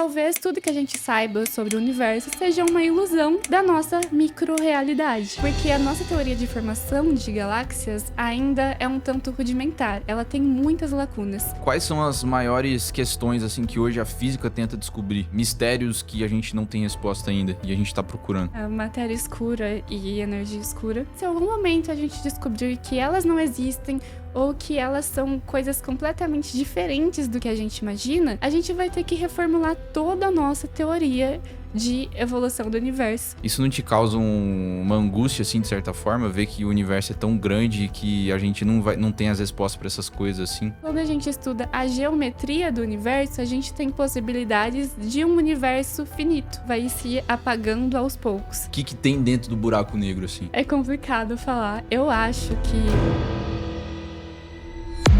talvez tudo que a gente saiba sobre o universo seja uma ilusão da nossa micro-realidade. Porque a nossa teoria de formação de galáxias ainda é um tanto rudimentar. Ela tem muitas lacunas. Quais são as maiores questões, assim, que hoje a física tenta descobrir? Mistérios que a gente não tem resposta ainda e a gente tá procurando. A matéria escura e energia escura. Se em algum momento a gente descobrir que elas não existem ou que elas são coisas completamente diferentes do que a gente imagina, a gente vai ter que reformular toda a nossa teoria de evolução do universo. Isso não te causa uma angústia, assim, de certa forma? Ver que o universo é tão grande que a gente não tem as respostas pra essas coisas, assim? Quando a gente estuda a geometria do universo, a gente tem possibilidades de um universo finito. Vai se apagando aos poucos. O que tem dentro do buraco negro, assim? É complicado falar. Eu acho que...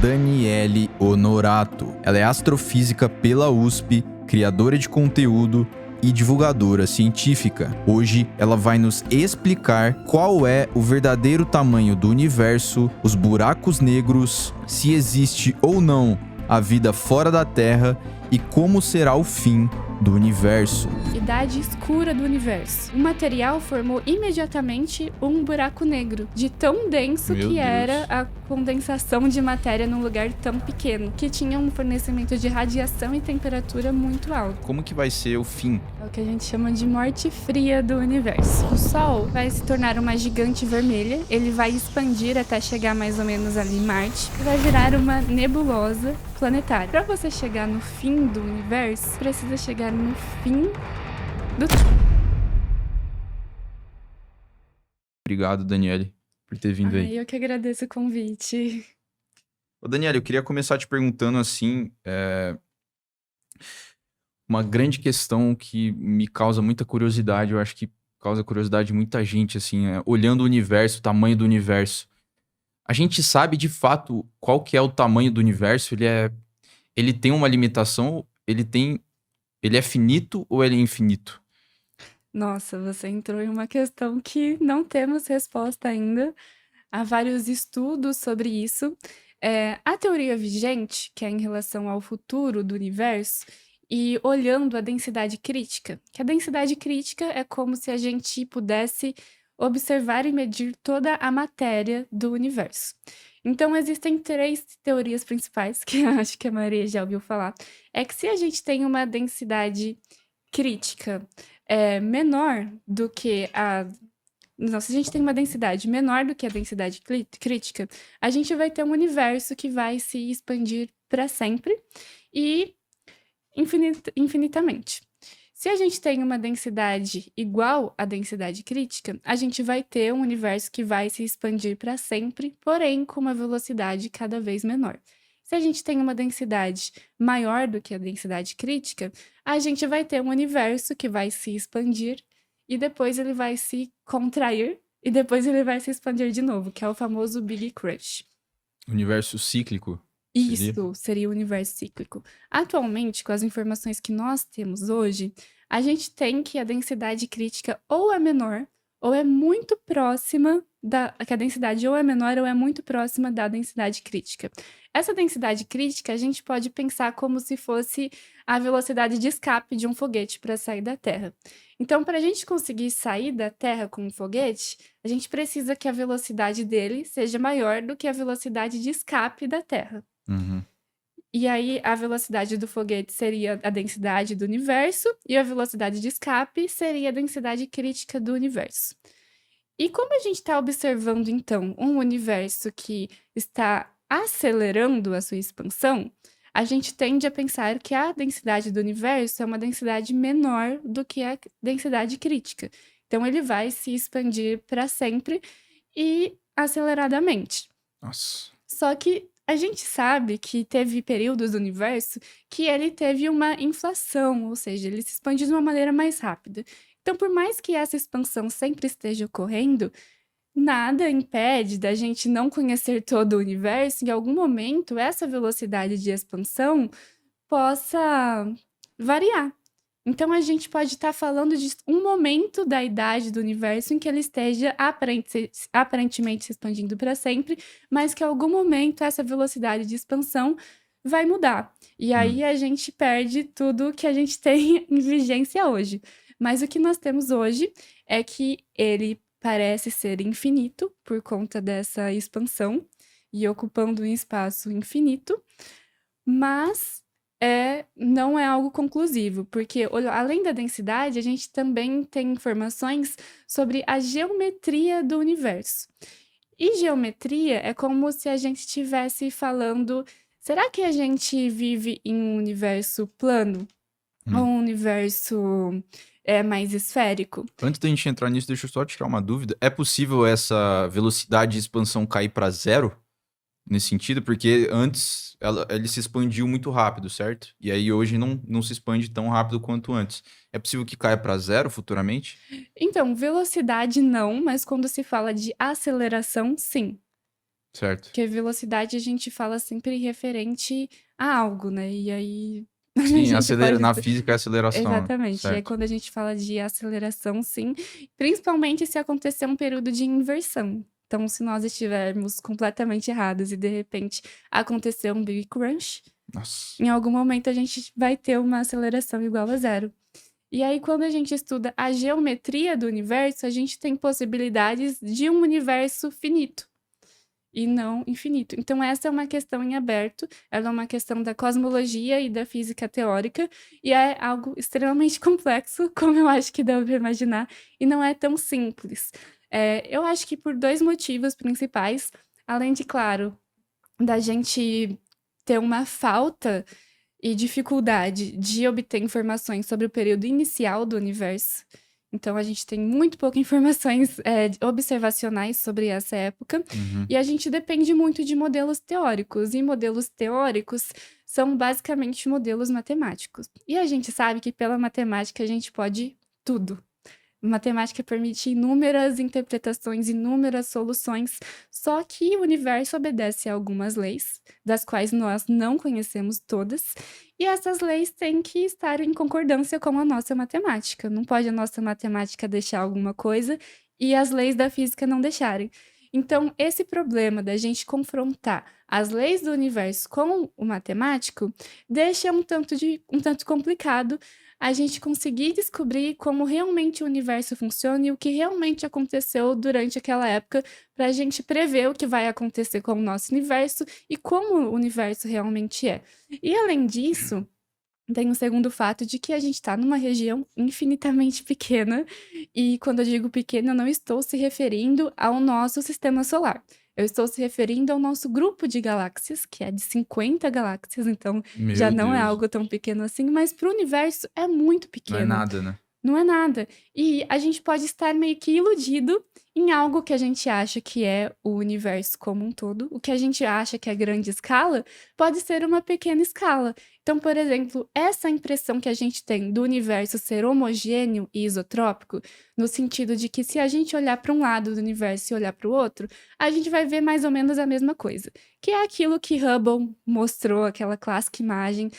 Daniele Honorato. Ela é astrofísica pela USP, criadora de conteúdo e divulgadora científica. Hoje ela vai nos explicar qual é o verdadeiro tamanho do universo, os buracos negros, se existe ou não a vida fora da Terra e como será o fim do universo. Idade escura do universo. O material formou imediatamente um buraco negro, de tão denso Meu que Deus. era a condensação de matéria num lugar tão pequeno, que tinha um fornecimento de radiação e temperatura muito alto. Como que vai ser o fim? É o que a gente chama de morte fria do universo. O Sol vai se tornar uma gigante vermelha, ele vai expandir até chegar mais ou menos ali em Marte, e vai virar uma nebulosa planetária. Para você chegar no fim do universo, precisa chegar no fim do... Obrigado, Daniele, por ter vindo aí. Ai, eu que agradeço o convite. Ô, Daniele, eu queria começar te perguntando, assim, uma grande questão que me causa muita curiosidade, eu acho que causa curiosidade de muita gente, assim, olhando o universo, o tamanho do universo. A gente sabe, de fato, qual que é o tamanho do universo? Ele tem uma limitação? Ele é finito ou ele é infinito? Nossa, você entrou em uma questão que não temos resposta ainda. Há vários estudos sobre isso. A teoria vigente, que é em relação ao futuro do universo, e olhando a densidade crítica, que a densidade crítica é como se a gente pudesse observar e medir toda a matéria do universo. Então, existem 3 teorias principais, que eu acho que a Maria já ouviu falar. É que se a gente tem uma densidade crítica menor do que a... Não, se a gente tem uma densidade menor do que a densidade crítica, a gente vai ter um universo que vai se expandir para sempre e infinitamente. Se a gente tem uma densidade igual à densidade crítica, a gente vai ter um universo que vai se expandir para sempre, porém com uma velocidade cada vez menor. Se a gente tem uma densidade maior do que a densidade crítica, a gente vai ter um universo que vai se expandir e depois ele vai se contrair e depois ele vai se expandir de novo, que é o famoso Big Crunch. Universo cíclico? Isso seria o universo cíclico. Atualmente, com as informações que nós temos hoje, a gente tem que a densidade crítica ou é menor, ou é muito próxima que a densidade ou é menor ou é muito próxima da densidade crítica. Essa densidade crítica a gente pode pensar como se fosse a velocidade de escape de um foguete para sair da Terra. Então, para a gente conseguir sair da Terra com um foguete, a gente precisa que a velocidade dele seja maior do que a velocidade de escape da Terra. Uhum. E aí, a velocidade do foguete seria a densidade do universo, e a velocidade de escape seria a densidade crítica do universo. E como a gente está observando, então, um universo que está acelerando a sua expansão, a gente tende a pensar que a densidade do universo é uma densidade menor do que a densidade crítica. Então, ele vai se expandir para sempre e aceleradamente. Nossa. Só que a gente sabe que teve períodos do universo que ele teve uma inflação, ou seja, ele se expandiu de uma maneira mais rápida. Então, por mais que essa expansão sempre esteja ocorrendo, nada impede da gente não conhecer todo o universo. Em algum momento, essa velocidade de expansão possa variar. Então, a gente pode estar falando de um momento da idade do universo em que ele esteja aparentemente se expandindo para sempre, mas que em algum momento essa velocidade de expansão vai mudar. E aí a gente perde tudo que a gente tem em vigência hoje. Mas o que nós temos hoje é que ele parece ser infinito por conta dessa expansão e ocupando um espaço infinito, mas não é algo conclusivo, porque além da densidade, a gente também tem informações sobre a geometria do universo. E geometria é como se a gente estivesse falando: será que a gente vive em um universo plano ou um universo mais esférico? Antes da gente entrar nisso, deixa eu só tirar uma dúvida. É possível essa velocidade de expansão cair para zero? Nesse sentido? Porque antes ele se expandiu muito rápido, certo? E aí hoje não se expande tão rápido quanto antes. É possível que caia para zero futuramente? Então, velocidade não, mas quando se fala de aceleração, sim. Certo. Porque velocidade a gente fala sempre referente a algo, né? E aí a Sim, gente pode na física é aceleração, né? exatamente. E aí Certo. quando a gente fala de aceleração, sim, principalmente se acontecer um período de inversão. Então, se nós estivermos completamente errados e de repente acontecer um Big Crunch, Nossa. em algum momento a gente vai ter uma aceleração igual a zero. E aí, quando a gente estuda a geometria do universo, a gente tem possibilidades de um universo finito e não infinito. Então, essa é uma questão em aberto, ela é uma questão da cosmologia e da física teórica, e é algo extremamente complexo, como eu acho que dá para imaginar, e não é tão simples. Eu acho que por dois motivos principais, além de, claro, da gente ter uma falta e dificuldade de obter informações sobre o período inicial do universo. Então, a gente tem muito poucas informações observacionais sobre essa época, e a gente depende muito de modelos teóricos, e modelos teóricos são basicamente modelos matemáticos. E a gente sabe que pela matemática a gente pode tudo. Matemática permite inúmeras interpretações, inúmeras soluções, só que o universo obedece a algumas leis, das quais nós não conhecemos todas, e essas leis têm que estar em concordância com a nossa matemática. Não pode a nossa matemática deixar alguma coisa e as leis da física não deixarem. Então, esse problema da gente confrontar as leis do universo com o matemático deixa um tanto complicado a gente conseguir descobrir como realmente o universo funciona e o que realmente aconteceu durante aquela época, para a gente prever o que vai acontecer com o nosso universo e como o universo realmente é. E além disso, tem um segundo fato de que a gente está numa região infinitamente pequena, e quando eu digo pequena, eu não estou se referindo ao nosso sistema solar. Eu estou se referindo ao nosso grupo de galáxias, que é de 50 galáxias, então já Meu não é Deus. algo tão pequeno assim, mas para o universo é muito Não é pequeno. nada, né? Não é nada. E a gente pode estar meio que iludido em algo que a gente acha que é o universo como um todo. O que a gente acha que é grande escala pode ser uma pequena escala. Então, por exemplo, essa impressão que a gente tem do universo ser homogêneo e isotrópico, no sentido de que se a gente olhar para um lado do universo e olhar para o outro, a gente vai ver mais ou menos a mesma coisa. Que é aquilo que Hubble mostrou, aquela clássica imagem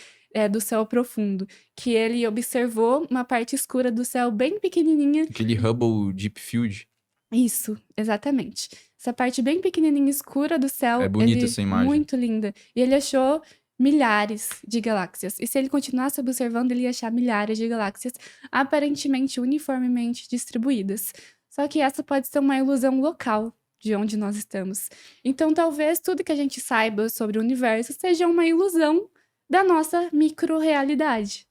do céu profundo, que ele observou uma parte escura do céu bem pequenininha. Aquele Hubble Deep Field. Isso, exatamente. Essa parte bem pequenininha escura do céu, É bonita essa imagem. muito linda. E ele achou milhares de galáxias. E se ele continuasse observando, ele ia achar milhares de galáxias aparentemente uniformemente distribuídas. Só que essa pode ser uma ilusão local de onde nós estamos. Então, talvez tudo que a gente saiba sobre o universo seja uma ilusão da nossa micro-realidade.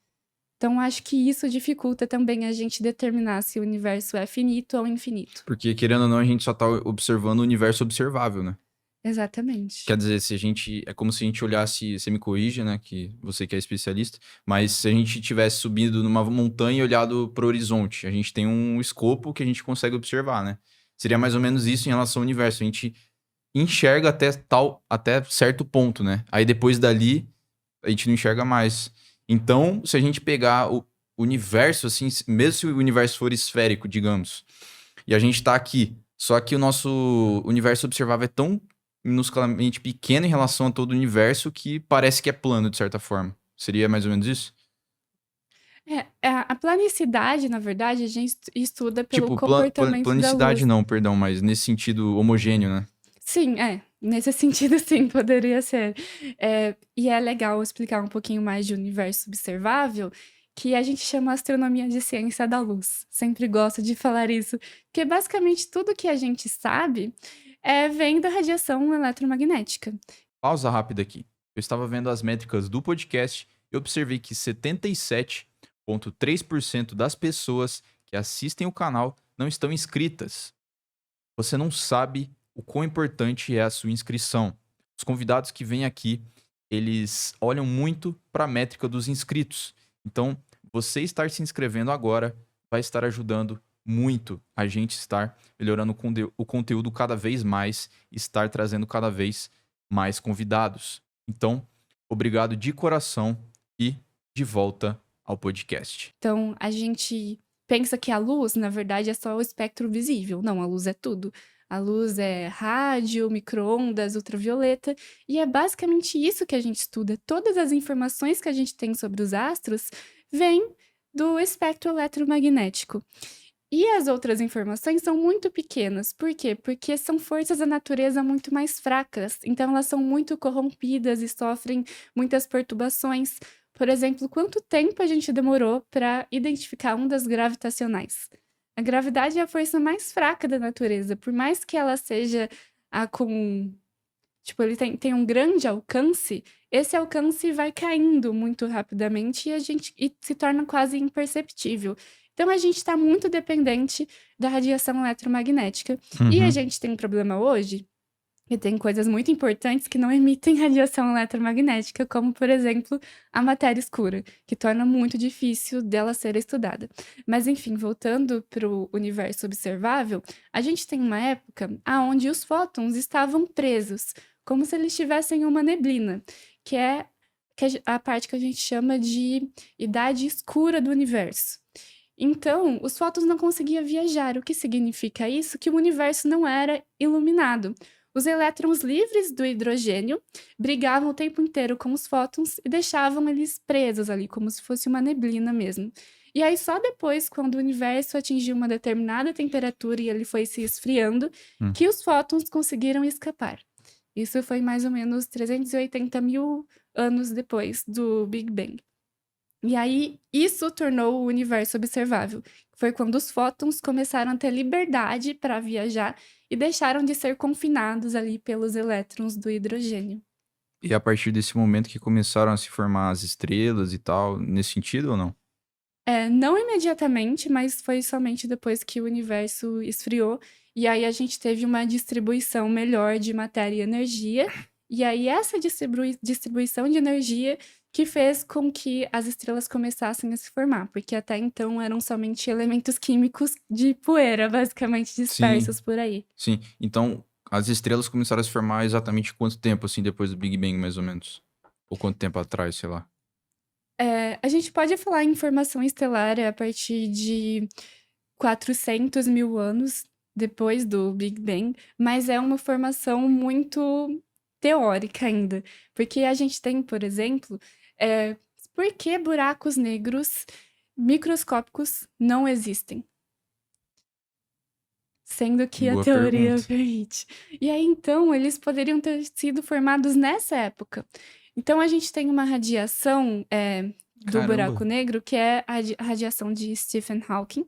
Então, acho que isso dificulta também a gente determinar se o universo é finito ou infinito. Porque, querendo ou não, a gente só tá observando o universo observável, né? Exatamente. Quer dizer, se a gente. É como se a gente olhasse. Você me corrija, né? Que você que é especialista. Mas se a gente tivesse subido numa montanha e olhado pro horizonte, a gente tem um escopo que a gente consegue observar, né? Seria mais ou menos isso em relação ao universo. A gente enxerga até certo ponto, né? Aí depois dali, a gente não enxerga mais. Então, se a gente pegar o universo, assim, mesmo se o universo for esférico, digamos, e a gente tá aqui, só que o nosso universo observável é tão minusculamente pequeno em relação a todo o universo que parece que é plano, de certa forma. Seria mais ou menos isso? A planicidade, na verdade, a gente estuda pelo Tipo, comportamento da planicidade luz. não, perdão, mas nesse sentido homogêneo, né? Sim, Nesse sentido, sim, poderia ser. E é legal explicar um pouquinho mais de universo observável, que a gente chama a astronomia de ciência da luz. Sempre gosto de falar isso, porque basicamente tudo que a gente sabe vem da radiação eletromagnética. Pausa rápida aqui. Eu estava vendo as métricas do podcast e observei que 77,3% das pessoas que assistem o canal não estão inscritas. Você não sabe o quão importante é a sua inscrição. Os convidados que vêm aqui, eles olham muito para a métrica dos inscritos. Então, você estar se inscrevendo agora vai estar ajudando muito a gente estar melhorando o conteúdo cada vez mais, estar trazendo cada vez mais convidados. Então, obrigado de coração e de volta ao podcast. Então, a gente pensa que a luz, na verdade, é só o espectro visível. Não, a luz é tudo. A luz é rádio, micro-ondas, ultravioleta, e é basicamente isso que a gente estuda. Todas as informações que a gente tem sobre os astros vêm do espectro eletromagnético. E as outras informações são muito pequenas. Por quê? Porque são forças da natureza muito mais fracas. Então, elas são muito corrompidas e sofrem muitas perturbações. Por exemplo, quanto tempo a gente demorou para identificar ondas gravitacionais? A gravidade é a força mais fraca da natureza. Por mais que ela seja Tipo, ele tem um grande alcance, esse alcance vai caindo muito rapidamente e se torna quase imperceptível. Então, a gente está muito dependente da radiação eletromagnética. E a gente tem um problema hoje, que tem coisas muito importantes que não emitem radiação eletromagnética, como, por exemplo, a matéria escura, que torna muito difícil dela ser estudada. Mas, enfim, voltando para o universo observável, a gente tem uma época onde os fótons estavam presos, como se eles tivessem uma neblina, que é a parte que a gente chama de idade escura do universo. Então, os fótons não conseguiam viajar. O que significa isso? Que o universo não era iluminado. Os elétrons livres do hidrogênio brigavam o tempo inteiro com os fótons e deixavam eles presos ali, como se fosse uma neblina mesmo. E aí, só depois, quando o universo atingiu uma determinada temperatura e ele foi se esfriando, que os fótons conseguiram escapar. Isso foi mais ou menos 380 mil anos depois do Big Bang. E aí, isso tornou o universo observável. Foi quando os fótons começaram a ter liberdade para viajar e deixaram de ser confinados ali pelos elétrons do hidrogênio. E a partir desse momento que começaram a se formar as estrelas e tal, nesse sentido ou não? Não imediatamente, mas foi somente depois que o universo esfriou. E aí a gente teve uma distribuição melhor de matéria e energia. E aí essa distribuição de energia que fez com que as estrelas começassem a se formar, porque até então eram somente elementos químicos de poeira, basicamente dispersos por aí. Sim, então as estrelas começaram a se formar exatamente quanto tempo, assim, depois do Big Bang, mais ou menos? Ou quanto tempo atrás, sei lá? A gente pode falar em formação estelar a partir de 400 mil anos depois do Big Bang, mas é uma formação muito teórica ainda, porque a gente tem, por exemplo, por que buracos negros microscópicos não existem? Sendo que a Boa teoria pergunta. permite. E aí, então, eles poderiam ter sido formados nessa época. Então, a gente tem uma radiação do Caramba. buraco negro, que é a radiação de Stephen Hawking,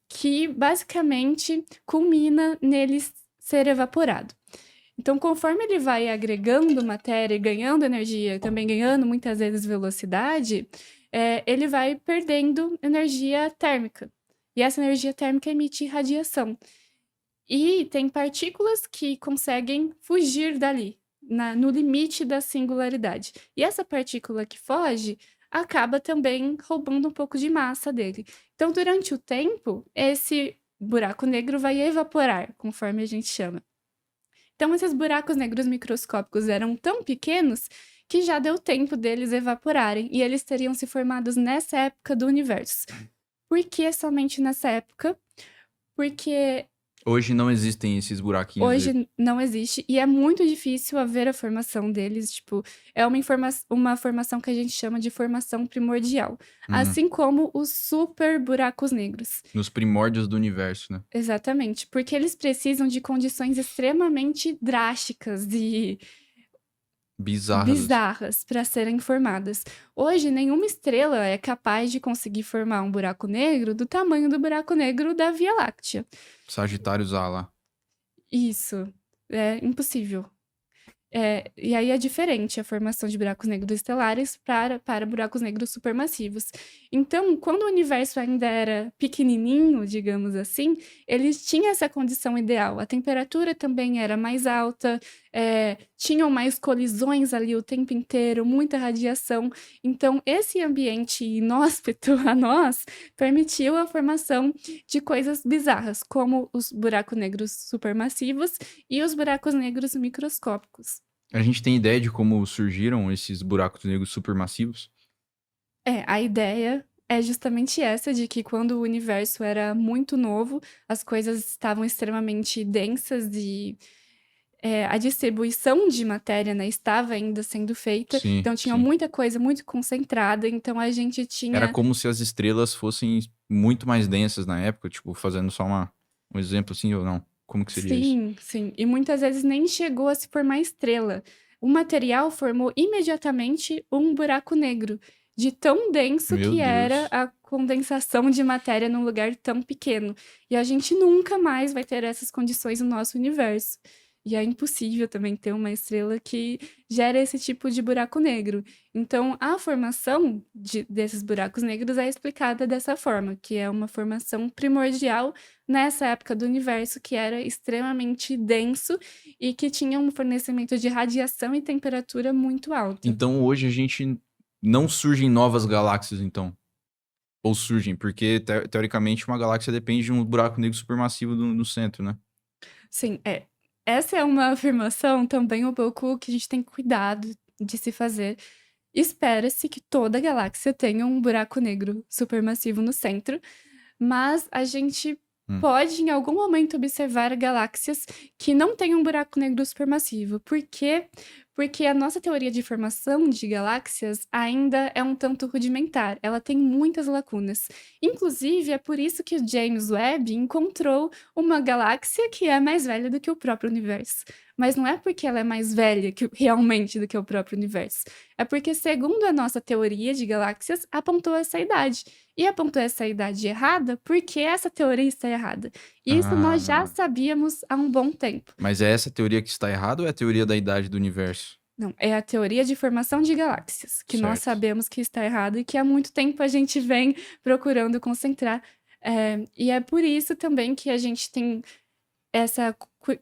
que basicamente culmina nele ser evaporado. Então, conforme ele vai agregando matéria e ganhando energia, também ganhando muitas vezes velocidade, ele vai perdendo energia térmica. E essa energia térmica emite radiação. E tem partículas que conseguem fugir dali, no limite da singularidade. E essa partícula que foge acaba também roubando um pouco de massa dele. Então, durante o tempo, esse buraco negro vai evaporar, conforme a gente chama. Então, esses buracos negros microscópicos eram tão pequenos que já deu tempo deles evaporarem, e eles teriam se formados nessa época do universo. Por que somente nessa época? Porque Hoje não existem esses buraquinhos. Hoje não existe e é muito difícil haver a formação deles, tipo, é uma formação que a gente chama de formação primordial, assim como os super buracos negros. Nos primórdios do universo, né? Exatamente, porque eles precisam de condições extremamente drásticas e Bizarras. bizarras para serem formadas. Hoje, nenhuma estrela é capaz de conseguir formar um buraco negro do tamanho do buraco negro da Via Láctea. Sagitários A lá. Isso, é impossível. E aí é diferente a formação de buracos negros estelares para buracos negros supermassivos. Então, quando o universo ainda era pequenininho, digamos assim, eles tinham essa condição ideal. A temperatura também era mais alta, tinham mais colisões ali o tempo inteiro, muita radiação. Então, esse ambiente inóspito a nós permitiu a formação de coisas bizarras, como os buracos negros supermassivos e os buracos negros microscópicos. A gente tem ideia de como surgiram esses buracos negros supermassivos? A ideia é justamente essa, de que quando o universo era muito novo, as coisas estavam extremamente densas e a distribuição de matéria, né, estava ainda sendo feita, Sim, então tinha sim. muita coisa muito concentrada, então a gente Era tinha como se as estrelas fossem muito mais densas na época, tipo, fazendo só um exemplo assim ou não? Como que seria isso? Sim, sim. E muitas vezes nem chegou a se formar estrela. O material formou imediatamente um buraco negro, de tão denso Meu que era Deus. a condensação de matéria num lugar tão pequeno. E a gente nunca mais vai ter essas condições no nosso universo. E é impossível também ter uma estrela que gera esse tipo de buraco negro. Então, a formação desses buracos negros é explicada dessa forma, que é uma formação primordial nessa época do universo que era extremamente denso e que tinha um fornecimento de radiação e temperatura muito alta. Então hoje a gente não surgem novas galáxias, então. Ou surgem, porque teoricamente uma galáxia depende de um buraco negro supermassivo no centro, né? Sim, essa é uma afirmação também um pouco que a gente tem cuidado de se fazer. Espera-se que toda galáxia tenha um buraco negro supermassivo no centro, mas a gente pode, em algum momento, observar galáxias que não têm um buraco negro supermassivo. Por quê? Porque a nossa teoria de formação de galáxias ainda é um tanto rudimentar, ela tem muitas lacunas. Inclusive, é por isso que o James Webb encontrou uma galáxia que é mais velha do que o próprio universo. Mas não é porque ela é mais velha realmente do que o próprio universo. É porque, segundo a nossa teoria de galáxias, apontou essa idade. E apontou essa idade errada porque essa teoria está errada. Isso nós já sabíamos há um bom tempo. Mas é essa teoria que está errada ou é a teoria da idade do universo? Não, é a teoria de formação de galáxias, que nós Certo. sabemos que está errado e que há muito tempo a gente vem procurando concentrar. E é por isso também que a gente tem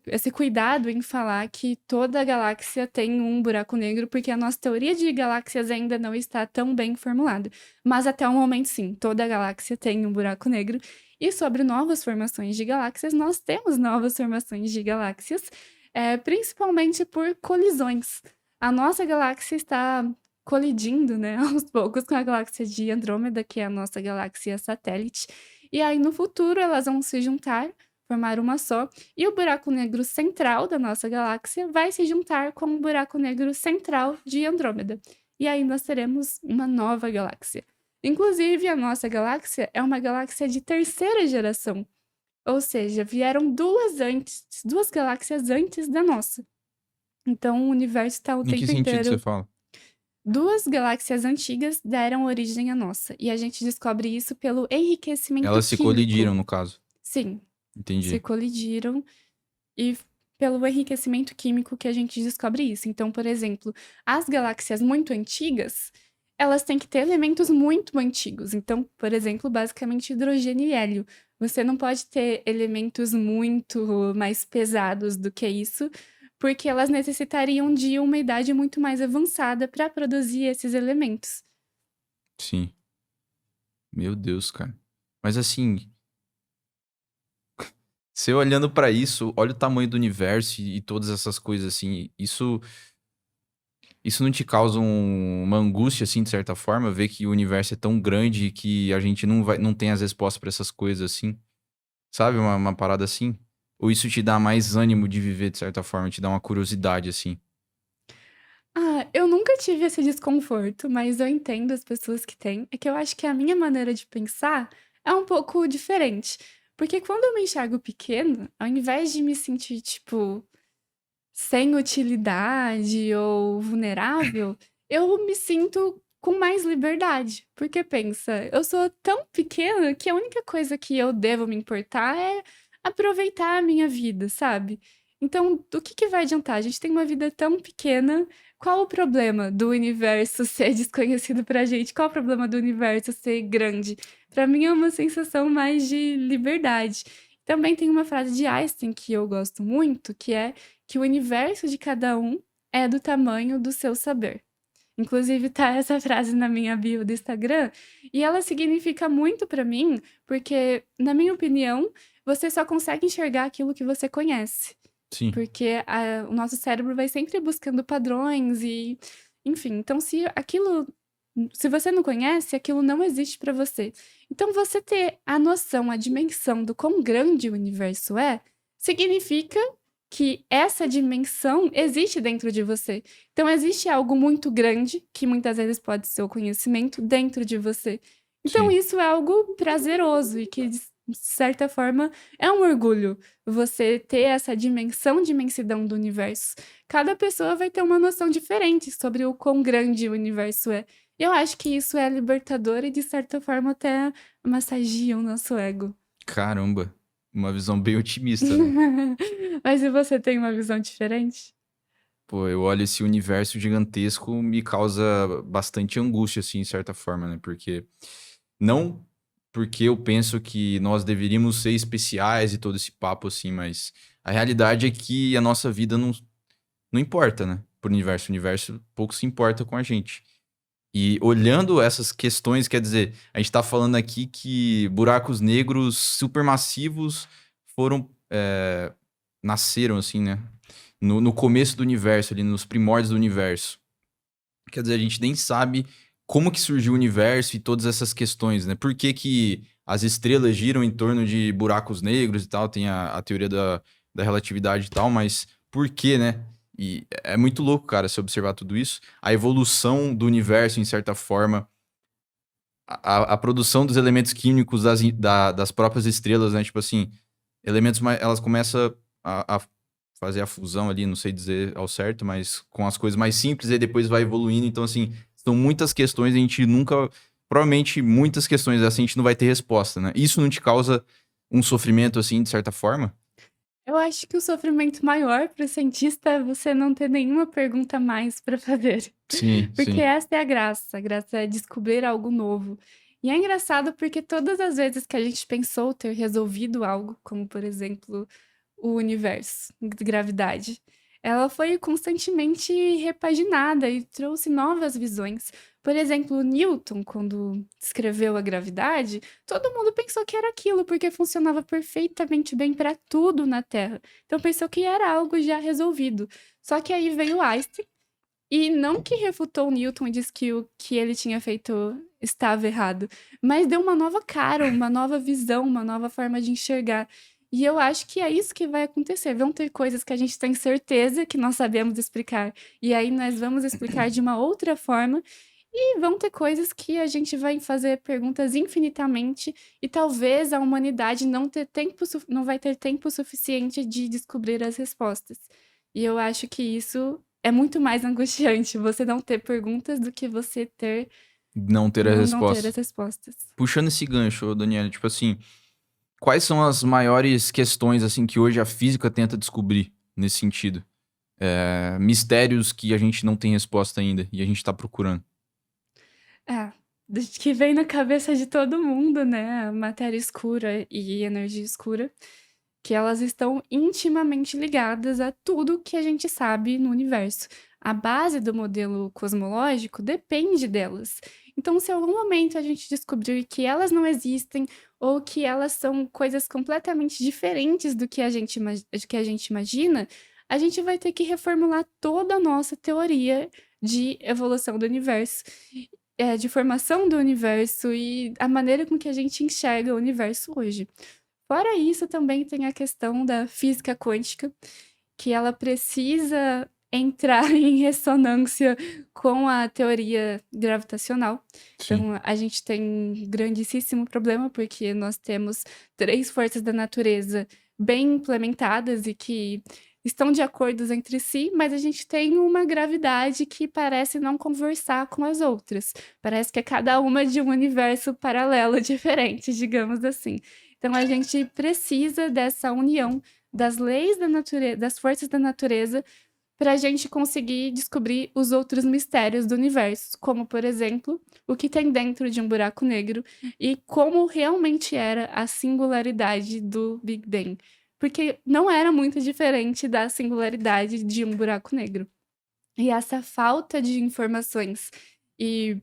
esse cuidado em falar que toda galáxia tem um buraco negro, porque a nossa teoria de galáxias ainda não está tão bem formulada. Mas até o momento, sim, toda galáxia tem um buraco negro. E sobre novas formações de galáxias, nós temos novas formações de galáxias, principalmente por colisões. A nossa galáxia está colidindo, né, aos poucos com a galáxia de Andrômeda, que é a nossa galáxia satélite. E aí, no futuro, elas vão se juntar, formar uma só, e o buraco negro central da nossa galáxia vai se juntar com o buraco negro central de Andrômeda. E aí nós teremos uma nova galáxia. Inclusive, a nossa galáxia é uma galáxia de terceira geração. Ou seja, vieram duas galáxias antes da nossa. Então, o universo está o Em que tempo sentido você inteiro. fala? Duas galáxias antigas deram origem à nossa. E a gente descobre isso pelo enriquecimento Elas se químico. colidiram, no caso. Sim, se Entendi. colidiram e pelo enriquecimento químico que a gente descobre isso. Então, por exemplo, as galáxias muito antigas, elas têm que ter elementos muito antigos. Então, por exemplo, basicamente hidrogênio e hélio. Você não pode ter elementos muito mais pesados do que isso, porque elas necessitariam de uma idade muito mais avançada para produzir esses elementos. Sim. Meu Deus, cara. Mas assim, você olhando pra isso, olha o tamanho do universo e todas essas coisas assim, isso não te causa uma angústia assim, de certa forma, ver que o universo é tão grande que a gente não tem as respostas pra essas coisas assim? Sabe, uma parada assim? Ou isso te dá mais ânimo de viver, de certa forma, te dá uma curiosidade, assim? Ah, eu nunca tive esse desconforto, mas eu entendo as pessoas que têm. É que eu acho que a minha maneira de pensar é um pouco diferente. Porque quando eu me enxergo pequeno, ao invés de me sentir, tipo, sem utilidade ou vulnerável, eu me sinto com mais liberdade. Porque pensa, eu sou tão pequena que a única coisa que eu devo me importar é aproveitar a minha vida, sabe? Então, do que vai adiantar? A gente tem uma vida tão pequena. Qual o problema do universo ser desconhecido pra gente? Qual o problema do universo ser grande? Pra mim é uma sensação mais de liberdade. Também tem uma frase de Einstein que eu gosto muito, que é que o universo de cada um é do tamanho do seu saber. Inclusive, tá essa frase na minha bio do Instagram, e ela significa muito pra mim, porque, na minha opinião, você só consegue enxergar aquilo que você conhece. Sim, Porque o nosso cérebro vai sempre buscando padrões e, enfim, então se você não conhece, aquilo não existe pra você. Então, você ter a noção, a dimensão do quão grande o universo é, significa que essa dimensão existe dentro de você. Então, existe algo muito grande, que muitas vezes pode ser o conhecimento, dentro de você. Então, sim. isso é algo prazeroso e que, de certa forma, é um orgulho você ter essa dimensão de imensidão do universo. Cada pessoa vai ter uma noção diferente sobre o quão grande o universo é. Eu acho que isso é libertador e, de certa forma, até massageia o nosso ego. Caramba, uma visão bem otimista, né? Mas e você tem uma visão diferente? Pô, eu olho esse universo gigantesco, me causa bastante angústia, assim, de certa forma, né? Porque não porque eu penso que nós deveríamos ser especiais e todo esse papo, assim, mas a realidade é que a nossa vida não importa, né? Pro universo. O universo pouco se importa com a gente. E olhando essas questões, quer dizer, a gente tá falando aqui que buracos negros supermassivos foram, nasceram, assim, né? No começo do universo, ali, nos primórdios do universo. Quer dizer, a gente nem sabe como que surgiu o universo e todas essas questões, né? Por que que as estrelas giram em torno de buracos negros e tal, tem a teoria da relatividade e tal, mas por quê, né? E é muito louco, cara, se observar tudo isso. A evolução do universo, em certa forma, a produção dos elementos químicos das próprias estrelas, né? Tipo assim, elementos mais, elas começam a fazer a fusão ali, não sei dizer ao certo, mas com as coisas mais simples e depois vai evoluindo. Então, assim, são muitas questões, a gente nunca. Provavelmente muitas questões assim a gente não vai ter resposta, né? Isso não te causa um sofrimento, assim, de certa forma? Eu acho que o sofrimento maior para o cientista é você não ter nenhuma pergunta a mais para fazer. Sim, Porque sim. essa é a graça é descobrir algo novo. E é engraçado porque todas as vezes que a gente pensou ter resolvido algo, como por exemplo o universo, gravidade, ela foi constantemente repaginada e trouxe novas visões. Por exemplo, Newton, quando descreveu a gravidade, todo mundo pensou que era aquilo, porque funcionava perfeitamente bem para tudo na Terra. Então pensou que era algo já resolvido. Só que aí veio Einstein, e não que refutou Newton e disse que o que ele tinha feito estava errado, mas deu uma nova cara, uma nova visão, uma nova forma de enxergar. E eu acho que é isso que vai acontecer. Vão ter coisas que a gente tem certeza que nós sabemos explicar, e aí nós vamos explicar de uma outra forma. E vão ter coisas que a gente vai fazer perguntas infinitamente e talvez a humanidade não vai ter tempo suficiente de descobrir as respostas. E eu acho que isso é muito mais angustiante, você não ter perguntas do que você ter Não ter a não ter resposta. as respostas. Puxando esse gancho, ô Daniela, tipo assim, quais são as maiores questões, assim, que hoje a física tenta descobrir nesse sentido? Mistérios que a gente não tem resposta ainda e a gente tá procurando. É, do que vem na cabeça de todo mundo, né, a matéria escura e energia escura, que elas estão intimamente ligadas a tudo que a gente sabe no universo. A base do modelo cosmológico depende delas. Então, se em algum momento a gente descobrir que elas não existem ou que elas são coisas completamente diferentes do que que a gente imagina, a gente vai ter que reformular toda a nossa teoria de evolução do universo, de formação do universo e a maneira com que a gente enxerga o universo hoje. Fora isso, também tem a questão da física quântica, que ela precisa entrar em ressonância com a teoria gravitacional. Sim. Então, a gente tem um grandíssimo problema, porque nós temos 3 forças da natureza bem implementadas e que estão de acordo entre si, mas a gente tem uma gravidade que parece não conversar com as outras. Parece que é cada uma de um universo paralelo diferente, digamos assim. Então, a gente precisa dessa união das leis da natureza, das forças da natureza, para a gente conseguir descobrir os outros mistérios do universo, como, por exemplo, o que tem dentro de um buraco negro e como realmente era a singularidade do Big Bang. Porque não era muito diferente da singularidade de um buraco negro. E essa falta de informações e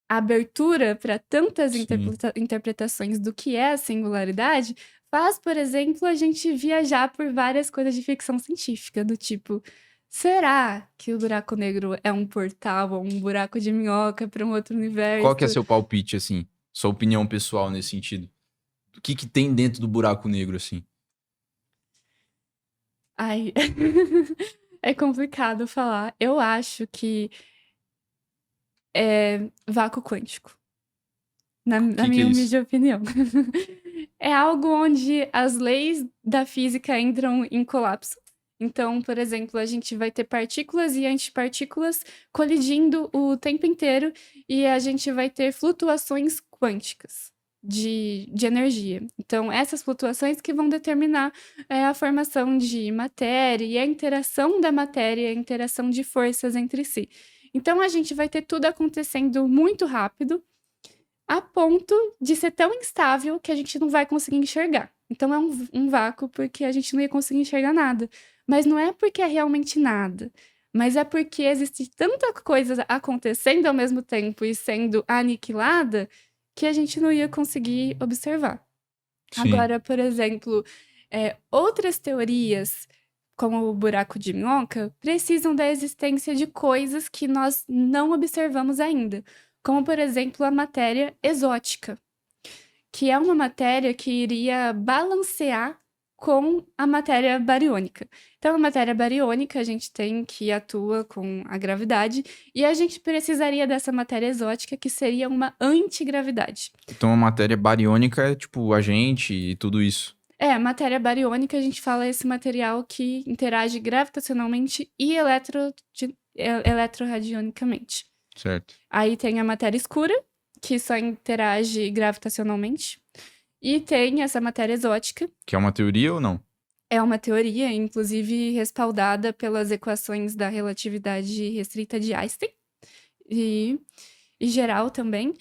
abertura para tantas Sim. interpretações do que é a singularidade faz, por exemplo, a gente viajar por várias coisas de ficção científica, do tipo, será que o buraco negro é um portal ou um buraco de minhoca para um outro Qual que é universo? seu palpite, assim? Sua opinião pessoal nesse sentido? O que tem dentro do buraco negro, assim? Ai, é complicado falar. Eu acho que é vácuo quântico, O na que é minha isso? humilde opinião. É algo onde as leis da física entram em colapso. Então, por exemplo, a gente vai ter partículas e antipartículas colidindo o tempo inteiro e a gente vai ter flutuações quânticas de energia. Então, essas flutuações que vão determinar a formação de matéria e a interação da matéria, a interação de forças entre si. Então, a gente vai ter tudo acontecendo muito rápido a ponto de ser tão instável que a gente não vai conseguir enxergar. Então é um vácuo porque a gente não ia conseguir enxergar nada. Mas não é porque é realmente nada, mas é porque existe tanta coisa acontecendo ao mesmo tempo e sendo aniquilada que a gente não ia conseguir observar. Sim. Agora, por exemplo, outras teorias, como o buraco de minhoca, precisam da existência de coisas que nós não observamos ainda, como, por exemplo, a matéria exótica, que é uma matéria que iria balancear com a matéria bariônica. Então, a matéria bariônica a gente tem que atua com a gravidade, e a gente precisaria dessa matéria exótica, que seria uma antigravidade. Então a matéria bariônica é tipo a gente e tudo isso. Matéria bariônica, a gente fala esse material que interage gravitacionalmente e eletrorradionicamente. Certo. Aí tem a matéria escura, que só interage gravitacionalmente. E tem essa matéria exótica, Que é uma teoria ou não? é uma teoria, inclusive respaldada pelas equações da relatividade restrita de Einstein e, e geral também.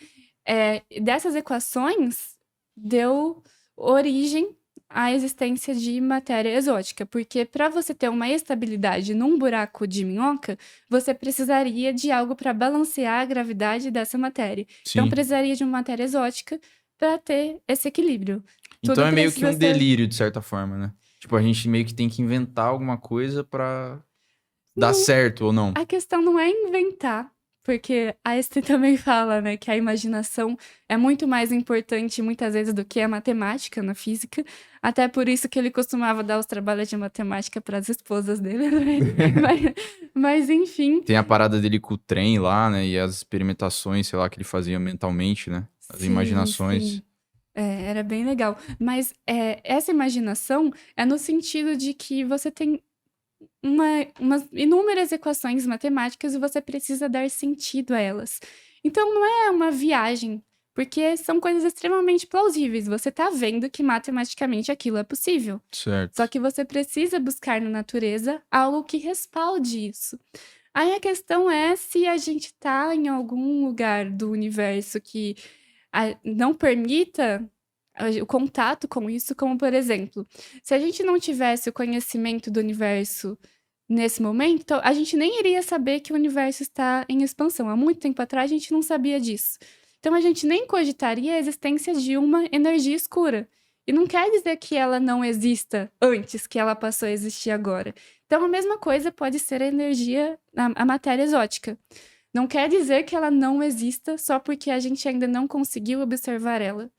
Dessas equações deu origem à existência de matéria exótica, porque para você ter uma estabilidade num buraco de minhoca, você precisaria de algo para balancear a gravidade dessa matéria. Então, Sim. precisaria de uma matéria exótica para ter esse equilíbrio. Então Tudo é meio que precisa um ser. delírio, de certa forma, né? Tipo, a gente meio que tem que inventar alguma coisa pra dar Não, certo ou não. a questão não é inventar, porque Einstein também fala, né, que a imaginação é muito mais importante muitas vezes do que a matemática na física. Até por isso que ele costumava dar os trabalhos de matemática para as esposas dele, né? Mas, mas enfim, Tem a parada dele com o trem lá, né? E as experimentações, sei lá, que ele fazia mentalmente, né? As sim, imaginações. sim. Era bem legal. Mas essa imaginação é no sentido de que você tem umas inúmeras equações matemáticas e você precisa dar sentido a elas. Então não é uma viagem, porque são coisas extremamente plausíveis. Você está vendo que matematicamente aquilo é possível. Certo. Só que você precisa buscar na natureza algo que respalde isso. Aí a questão é se a gente está em algum lugar do universo que não permita o contato com isso, como por exemplo, se a gente não tivesse o conhecimento do universo nesse momento, a gente nem iria saber que o universo está em expansão. Há muito tempo atrás a gente não sabia disso. Então a gente nem cogitaria a existência de uma energia escura. E não quer dizer que ela não exista antes que ela passou a existir agora. Então a mesma coisa pode ser a energia, a matéria exótica. Não quer dizer que ela não exista só porque a gente ainda não conseguiu observar ela.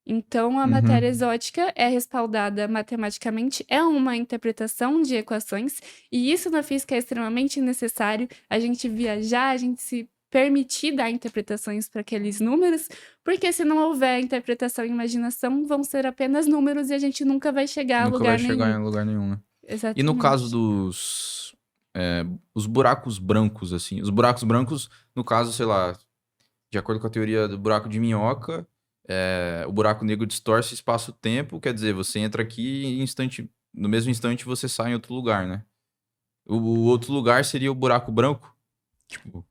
Então, a matéria Uhum. exótica é respaldada matematicamente, é uma interpretação de equações, e isso na física é extremamente necessário, a gente viajar, a gente se permitir dar interpretações para aqueles números, porque se não houver interpretação e imaginação, vão ser apenas números e a gente nunca vai chegar a Nunca vai lugar chegar nenhum. em lugar nenhum, né? E no caso Exatamente. dos os buracos brancos, assim, os buracos brancos, no caso, sei lá, de acordo com a teoria do buraco de minhoca, o buraco negro distorce espaço-tempo, quer dizer, você entra aqui e no mesmo instante você sai em outro lugar, né? O outro lugar seria o buraco branco? Tipo,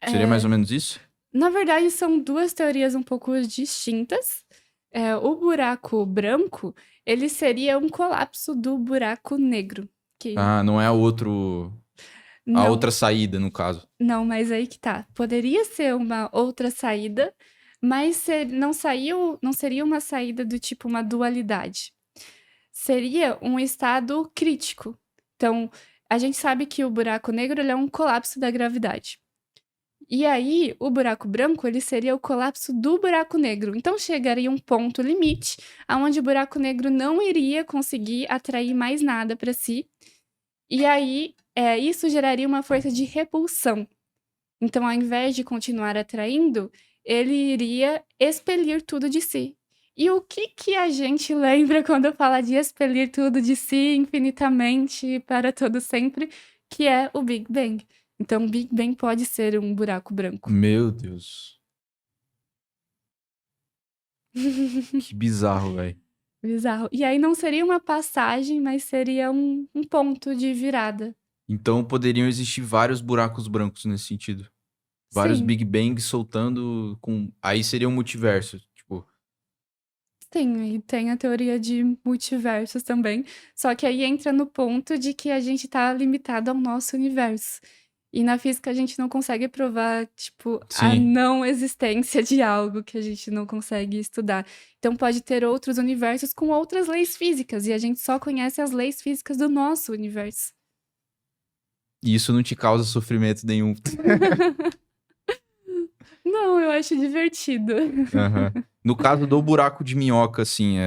seria mais ou É, menos isso? na verdade, são duas teorias um pouco distintas. O buraco branco, ele seria um colapso do buraco negro, que Ah, não é a não, outra saída, no caso. não, mas aí que tá. Poderia ser uma outra saída, mas não seria uma saída do tipo uma dualidade. Seria um estado crítico. Então, a gente sabe que o buraco negro ele é um colapso da gravidade. E aí, o buraco branco, ele seria o colapso do buraco negro. Então, chegaria um ponto limite aonde o buraco negro não iria conseguir atrair mais nada para si. E aí, isso geraria uma força de repulsão. Então, ao invés de continuar atraindo, ele iria expelir tudo de si. E o que que a gente lembra quando fala de expelir tudo de si infinitamente para todo sempre, que é o Big Bang. Então, o Big Bang pode ser um buraco branco. Meu Deus. Que bizarro, velho. Bizarro. E aí não seria uma passagem, mas seria um ponto de virada. Então poderiam existir vários buracos brancos nesse sentido. Vários Sim, Big Bangs soltando com. Aí seria um multiverso. Tipo, sim. E tem a teoria de multiversos também. Só que aí entra no ponto de que a gente tá limitado ao nosso universo. E na física a gente não consegue provar, tipo, a sim. não existência de algo que a gente não consegue estudar. Então pode ter outros universos com outras leis físicas, e a gente só conhece as leis físicas do nosso universo. E isso não te causa sofrimento nenhum. Não, eu acho divertido. Aham. No caso do buraco de minhoca, assim,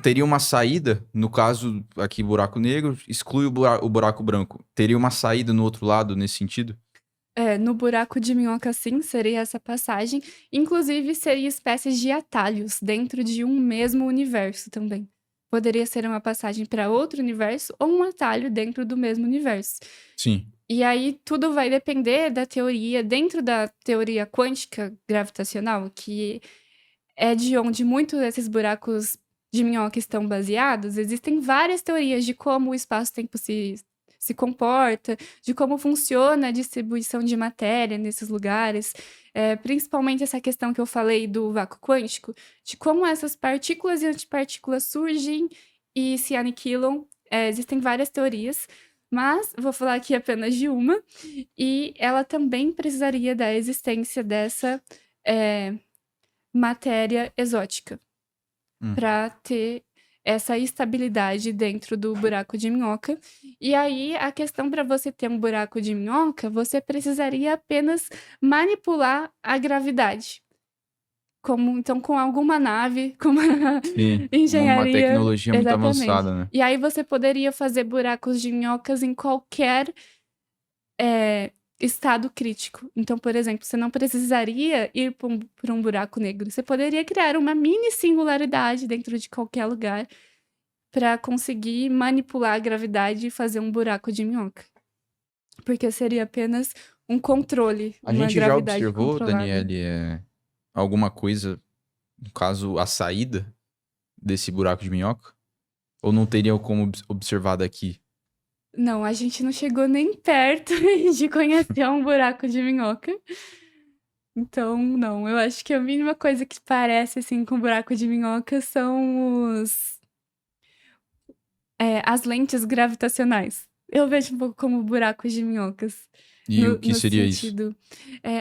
teria uma saída, no caso aqui, buraco negro, exclui o buraco branco. Teria uma saída no outro lado nesse sentido? No buraco de minhoca, sim, seria essa passagem. Inclusive, seria espécies de atalhos dentro de um mesmo universo também. Poderia ser uma passagem para outro universo ou um atalho dentro do mesmo universo. Sim. E aí, tudo vai depender da teoria, dentro da teoria quântica gravitacional, que é de onde muitos desses buracos de minhoca estão baseados, existem várias teorias de como o espaço-tempo se comporta, de como funciona a distribuição de matéria nesses lugares, principalmente essa questão que eu falei do vácuo quântico, de como essas partículas e antipartículas surgem e se aniquilam. Existem várias teorias, mas vou falar aqui apenas de uma, e ela também precisaria da existência dessa. é, Matéria exótica, Hum. para ter essa estabilidade dentro do buraco de minhoca. E aí, a questão para você ter um buraco de minhoca, você precisaria apenas manipular a gravidade. Então, com alguma nave, com uma Sim. Uma engenharia. tecnologia muito Exatamente. avançada, né? E aí você poderia fazer buracos de minhocas em qualquer é, estado crítico. Então, por exemplo, você não precisaria ir para um buraco negro. Você poderia criar uma mini singularidade dentro de qualquer lugar para conseguir manipular a gravidade e fazer um buraco de minhoca. Porque seria apenas um controle, A uma gente já gravidade observou, controlada. Daniele, alguma coisa, no caso, a saída desse buraco de minhoca? Ou não teria como observar daqui? Não, a gente não chegou nem perto de conhecer um buraco de minhoca. Então, não, eu acho que a mínima coisa que parece assim com buraco de minhoca são as lentes gravitacionais. Eu vejo um pouco como buracos de minhocas, E o no, que no seria isso? sentido.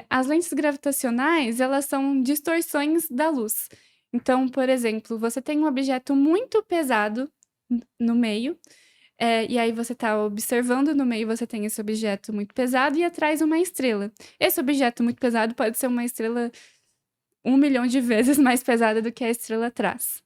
As lentes gravitacionais, elas são distorções da luz. Então, por exemplo, você tem um objeto muito pesado no meio, e aí você está observando no meio, você tem esse objeto muito pesado e atrás uma estrela. Esse objeto muito pesado pode ser uma estrela 1 milhão de vezes mais pesada do que a estrela atrás.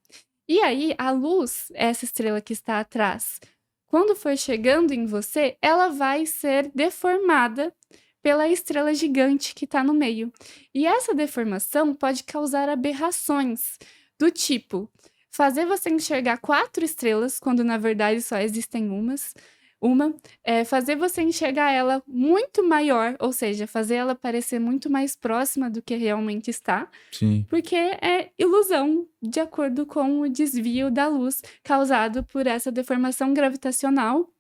E aí, a luz, essa estrela que está atrás, quando for chegando em você, ela vai ser deformada pela estrela gigante que está no meio. E essa deformação pode causar aberrações, do tipo fazer você enxergar 4 estrelas, quando na verdade só existem uma, fazer você enxergar ela muito maior, ou seja, fazer ela parecer muito mais próxima do que realmente está, Sim. porque é ilusão, de acordo com o desvio da luz causado por essa deformação gravitacional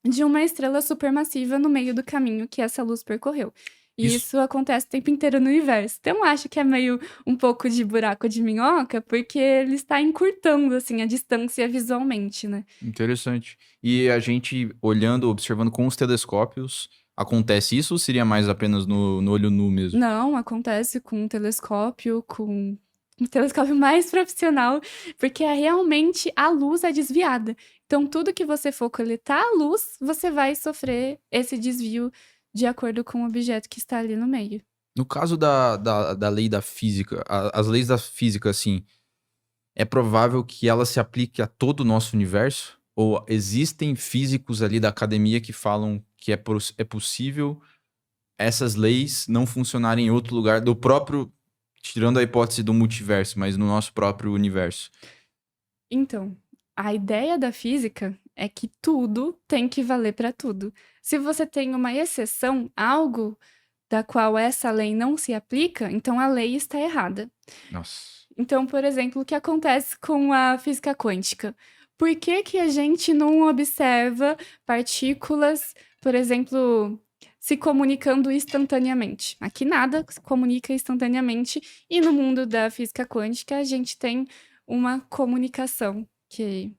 de uma estrela supermassiva no meio do caminho que essa luz percorreu. E Isso. isso acontece o tempo inteiro no universo. Então, eu acho que é meio um pouco de buraco de minhoca, porque ele está encurtando, assim, a distância visualmente, né? Interessante. E a gente olhando, observando com os telescópios, acontece isso ou seria mais apenas no olho nu mesmo? Não, acontece com com um telescópio mais profissional, porque realmente a luz é desviada. Então, tudo que você for coletar a luz, você vai sofrer esse desvio de acordo com o objeto que está ali no meio. No caso da lei da física, as leis da física, assim, é provável que ela se aplique a todo o nosso universo? Ou existem físicos ali da academia que falam que é possível essas leis não funcionarem em outro lugar do próprio, tirando a hipótese do multiverso, mas no nosso próprio universo? Então, a ideia da física é que tudo tem que valer para tudo. Se você tem uma exceção, algo da qual essa lei não se aplica, então a lei está errada. Nossa. Então, por exemplo, o que acontece com a física quântica? Por que que a gente não observa partículas, por exemplo, se comunicando instantaneamente? Aqui nada se comunica instantaneamente, e no mundo da física quântica a gente tem uma comunicação, que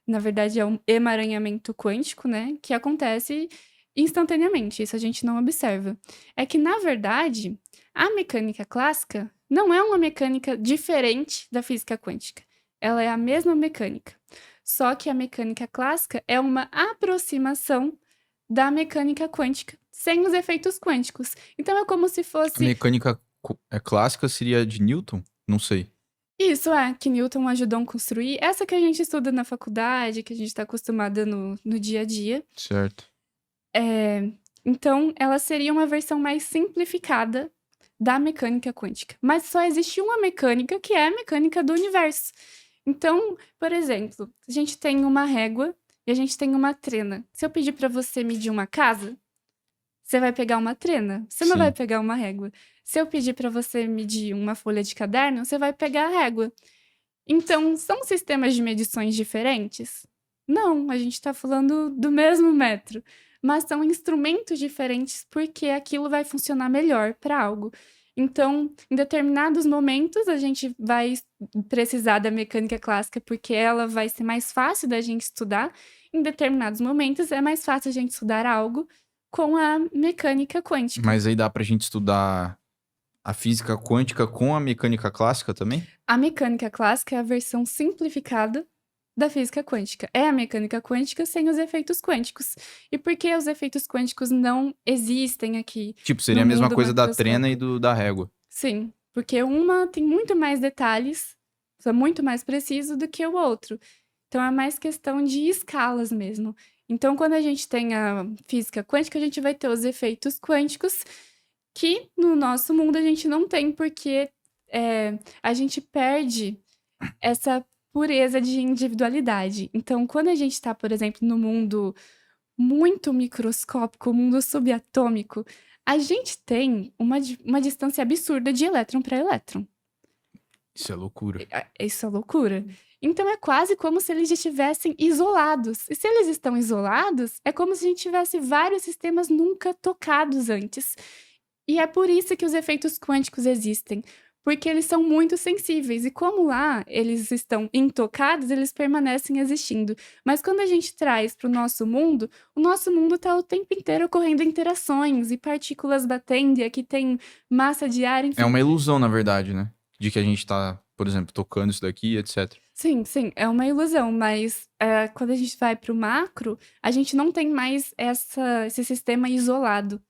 na verdade é um emaranhamento quântico, né? Que acontece instantaneamente, isso a gente não observa. É que, na verdade, a mecânica clássica não é uma mecânica diferente da física quântica. Ela é a mesma mecânica. Só que a mecânica clássica é uma aproximação da mecânica quântica, sem os efeitos quânticos. Então é como se A fosse mecânica clássica seria de Newton? Não sei. isso, que Newton ajudou a construir. Essa que a gente estuda na faculdade, que a gente está acostumada no dia a dia. Certo. Então, ela seria uma versão mais simplificada da mecânica quântica. Mas só existe uma mecânica, que é a mecânica do universo. Então, por exemplo, a gente tem uma régua e a gente tem uma trena. Se eu pedir para você medir uma casa, você vai pegar uma trena, você não vai Sim. pegar uma régua. Se eu pedir para você medir uma folha de caderno, você vai pegar a régua. Então, são sistemas de medições diferentes? Não, a gente está falando do mesmo metro, mas são instrumentos diferentes porque aquilo vai funcionar melhor para algo. Então, em determinados momentos, a gente vai precisar da mecânica clássica porque ela vai ser mais fácil da gente estudar. Em determinados momentos, é mais fácil a gente estudar algo com a mecânica quântica. Mas aí dá pra gente estudar a física quântica com a mecânica clássica também? A mecânica clássica é a versão simplificada da física quântica. É a mecânica quântica sem os efeitos quânticos. E por que os efeitos quânticos não existem aqui Tipo, seria no a mesma mundo coisa da trena e macroscópico? da régua. Sim, porque uma tem muito mais detalhes, é muito mais preciso do que o outro. Então é mais questão de escalas mesmo. Então, quando a gente tem a física quântica, a gente vai ter os efeitos quânticos que no nosso mundo a gente não tem, porque a gente perde essa pureza de individualidade. Então, quando a gente está, por exemplo, no mundo muito microscópico, mundo subatômico, a gente tem uma distância absurda de elétron para elétron. Isso é loucura. Isso é loucura. Então, é quase como se eles estivessem isolados. E se eles estão isolados, é como se a gente tivesse vários sistemas nunca tocados antes. E é por isso que os efeitos quânticos existem, porque eles são muito sensíveis. E como lá eles estão intocados, eles permanecem existindo. Mas quando a gente traz para o nosso mundo está o tempo inteiro ocorrendo interações e partículas batendo, e aqui tem massa de ar, É enfim. uma ilusão, na verdade, né? De que a gente tá, por exemplo, tocando isso daqui, etc. Sim, é uma ilusão, mas quando a gente vai para o macro, a gente não tem mais esse sistema isolado.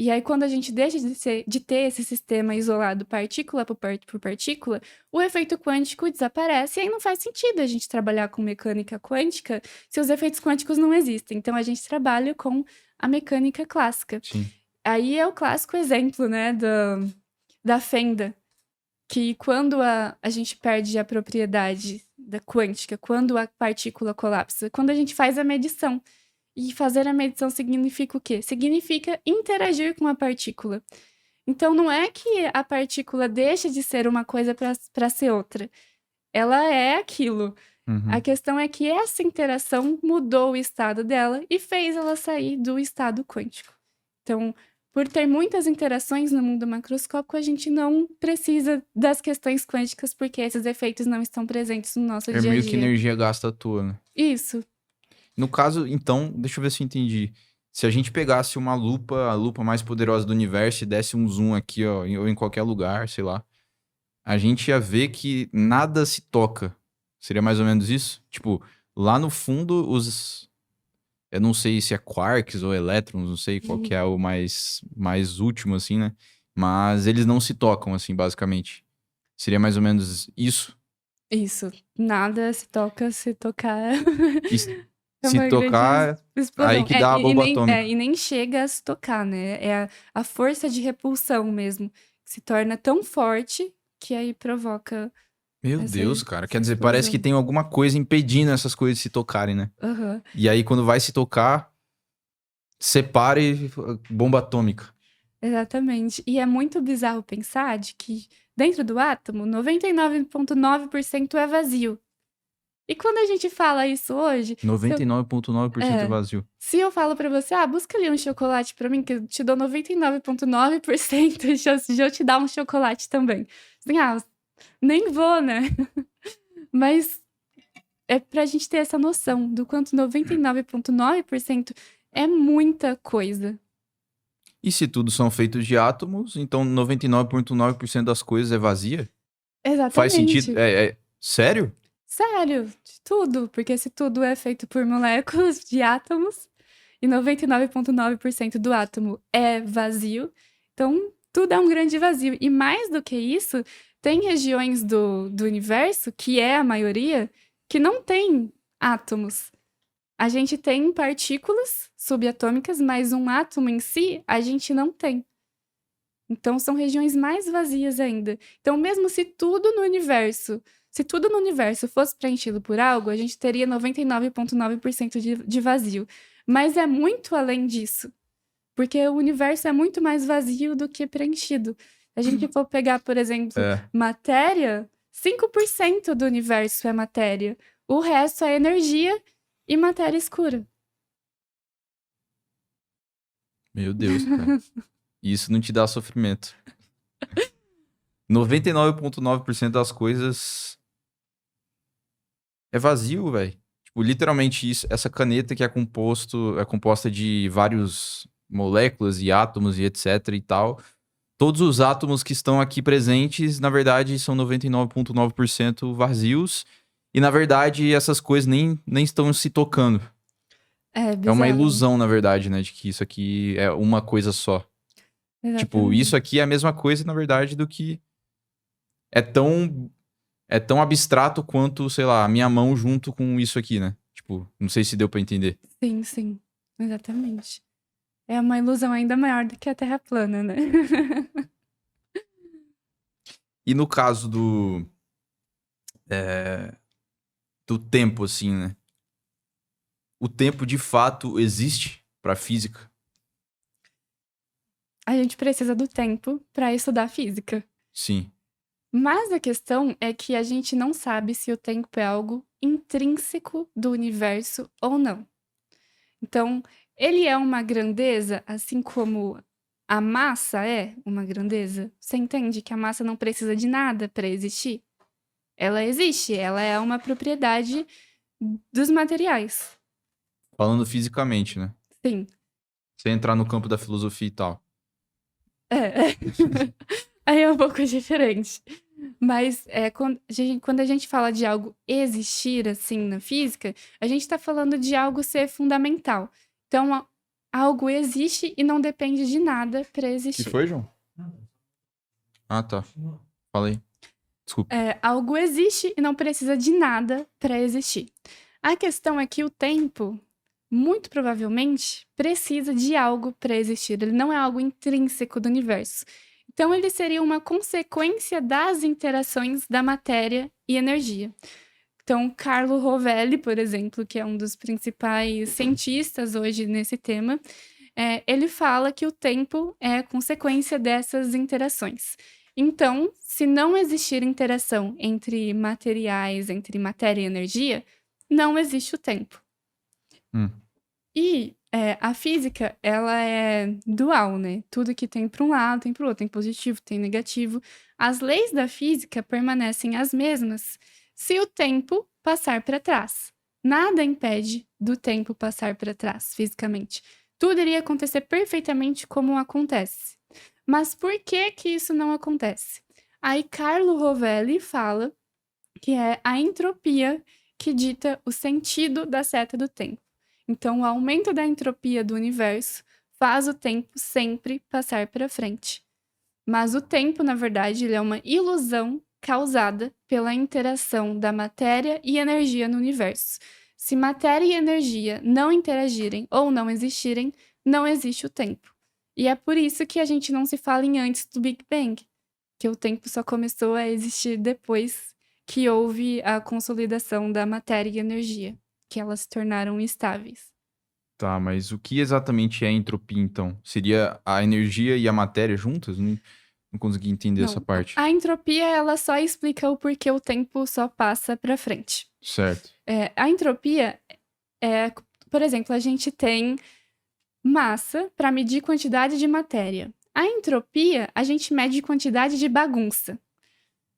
E aí, quando a gente deixa de ter esse sistema isolado partícula por partícula, o efeito quântico desaparece e aí não faz sentido a gente trabalhar com mecânica quântica se os efeitos quânticos não existem. Então, a gente trabalha com a mecânica clássica. Sim. Aí é o clássico exemplo, né, da fenda, que quando a gente perde a propriedade da quântica, quando a partícula colapsa, quando a gente faz a medição. E fazer a medição significa o quê? Significa interagir com a partícula. Então, não é que a partícula deixa de ser uma coisa para ser outra. Ela é aquilo. A questão é que essa interação mudou o estado dela e fez ela sair do estado quântico. Então, por ter muitas interações no mundo macroscópico, a gente não precisa das questões quânticas, porque esses efeitos não estão presentes no nosso dia a dia. É meio que energia gasta à toa, né? Isso. No caso, então, deixa eu ver se eu entendi. Se a gente pegasse uma lupa, a lupa mais poderosa do universo, e desse um zoom aqui, ó, ou em qualquer lugar, sei lá, a gente ia ver que nada se toca. Seria mais ou menos isso? Tipo, lá no fundo, eu não sei se é quarks ou elétrons, não sei qual que é o mais último, assim, né? Mas eles não se tocam, assim, basicamente. Seria mais ou menos isso? Isso. Nada se toca, se tocar. E É se uma grande tocar, explosão. aí que dá a bomba atômica. E nem chega a se tocar, né? É a força de repulsão mesmo. Que se torna tão forte que aí provoca Meu essa, Deus, cara. essa Quer dizer, parece que explosão. tem alguma coisa impedindo essas coisas de se tocarem, né? Aham. E aí, quando vai se tocar, separa e bomba atômica. Exatamente. E é muito bizarro pensar de que dentro do átomo, 99,9% é vazio. E quando a gente fala isso hoje, 99,9% vazio. se eu falo pra você, busca ali um chocolate pra mim, que eu te dou 99,9%, chance de eu te dar um chocolate também. Assim, nem vou, né? Mas é pra gente ter essa noção do quanto 99,9% é muita coisa. E se tudo são feitos de átomos, então 99,9% das coisas é vazia? Faz sentido? Exatamente. Sério? Sério, de tudo. Porque se tudo é feito por moléculas de átomos e 99,9% do átomo é vazio, então tudo é um grande vazio. E mais do que isso, tem regiões do universo, que é a maioria, que não tem átomos. A gente tem partículas subatômicas, mas um átomo em si a gente não tem. Então são regiões mais vazias ainda. Então, mesmo se tudo no universo fosse preenchido por algo, a gente teria 99,9% de vazio. Mas é muito além disso. Porque o universo é muito mais vazio do que preenchido. Se a gente for pegar, por exemplo, matéria, 5% do universo é matéria. O resto é energia e matéria escura. Meu Deus, cara. Isso não te dá sofrimento. 99,9% das coisas é vazio, velho. Tipo, literalmente isso, essa caneta que é composta de várias moléculas e átomos e etc e tal. Todos os átomos que estão aqui presentes, na verdade, são 99,9% vazios. E, na verdade, essas coisas nem estão se tocando. É É uma bizarro. ilusão, na verdade, né? De que isso aqui é uma coisa só. Tipo, isso aqui é a mesma coisa, na verdade, do que... É tão abstrato quanto, sei lá, a minha mão junto com isso aqui, né? Tipo, não sei se deu pra entender. Sim, sim. Exatamente. É uma ilusão ainda maior do que a Terra plana, né? E no caso do tempo, assim, né? O tempo, de fato, existe pra física? A gente precisa do tempo para estudar física. Sim. Mas a questão é que a gente não sabe se o tempo é algo intrínseco do universo ou não. Então, ele é uma grandeza, assim como a massa é uma grandeza? Você entende que a massa não precisa de nada para existir? Ela existe, ela é uma propriedade dos materiais. Falando fisicamente, né? Sim. Sem entrar no campo da filosofia e tal. Aí é um pouco diferente. Mas quando a gente fala de algo existir, assim, na física, a gente está falando de algo ser fundamental. Então, algo existe e não depende de nada para Que existir. foi, João? Ah, tá. Falei. Desculpa. Algo existe e não precisa de nada para existir. A questão é que o tempo, muito provavelmente, precisa de algo para existir. Ele não é algo intrínseco do universo. Então, ele seria uma consequência das interações da matéria e energia. Então, Carlo Rovelli, por exemplo, que é um dos principais cientistas hoje nesse tema, ele fala que o tempo é consequência dessas interações. Então, se não existir interação entre materiais, entre matéria e energia, não existe o tempo. Hum. E a física, ela é dual, né? Tudo que tem para um lado tem para o outro, tem positivo, tem negativo. As leis da física permanecem as mesmas se o tempo passar para trás. Nada impede do tempo passar para trás, fisicamente. Tudo iria acontecer perfeitamente como acontece. Mas por que que isso não acontece? Aí Carlo Rovelli fala que é a entropia que dita o sentido da seta do tempo. Então, o aumento da entropia do universo faz o tempo sempre passar para frente. Mas o tempo, na verdade, ele é uma ilusão causada pela interação da matéria e energia no universo. Se matéria e energia não interagirem ou não existirem, não existe o tempo. E é por isso que a gente não se fala em antes do Big Bang, que o tempo só começou a existir depois que houve a consolidação da matéria e energia, que elas se tornaram estáveis. Tá, mas o que exatamente é entropia, então? Seria a energia e a matéria juntas? Não consegui entender essa Não, parte. a entropia ela só explica o porquê o tempo só passa para frente. Certo. A entropia é, por exemplo, a gente tem massa para medir quantidade de matéria. A entropia, a gente mede quantidade de bagunça.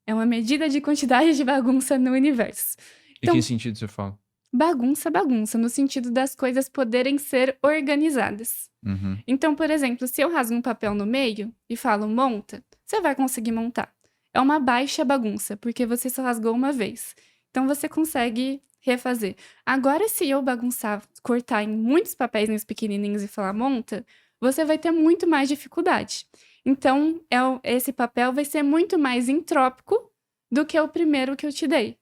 É uma medida de quantidade de bagunça no universo. E que Então, sentido você fala? bagunça, no sentido das coisas poderem ser organizadas. Uhum. Então, por exemplo, se eu rasgo um papel no meio e falo monta, você vai conseguir montar. É uma baixa bagunça, porque você só rasgou uma vez. Então, você consegue refazer. Agora, se eu bagunçar, cortar em muitos papéis pequenininhos e falar monta, você vai ter muito mais dificuldade. Então, esse papel vai ser muito mais entrópico do que o primeiro que eu te dei.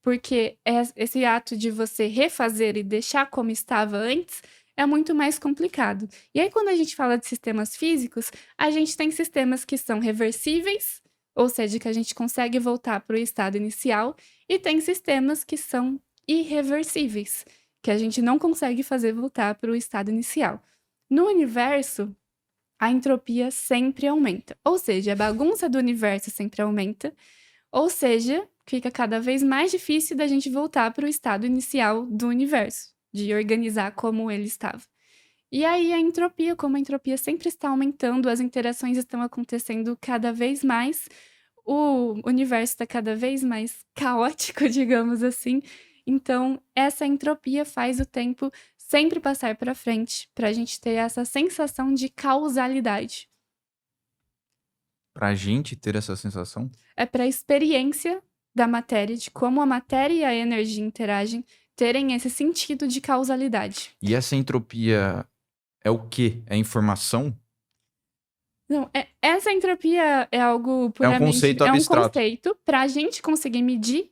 Porque esse ato de você refazer e deixar como estava antes é muito mais complicado. E aí, quando a gente fala de sistemas físicos, a gente tem sistemas que são reversíveis, ou seja, que a gente consegue voltar para o estado inicial, e tem sistemas que são irreversíveis, que a gente não consegue fazer voltar para o estado inicial. No universo, a entropia sempre aumenta, ou seja, a bagunça do universo sempre aumenta, ou seja, fica cada vez mais difícil da gente voltar para o estado inicial do universo, de organizar como ele estava. E aí a entropia, como a entropia sempre está aumentando, as interações estão acontecendo cada vez mais, o universo está cada vez mais caótico, digamos assim. Então, essa entropia faz o tempo sempre passar para frente, para a gente ter essa sensação de causalidade. Pra gente ter essa sensação? É para a experiência da matéria, de como a matéria e a energia interagem, terem esse sentido de causalidade. E essa entropia é o quê? É informação? Não, essa entropia é algo É um puramente. conceito É um abstrato. conceito para a gente conseguir medir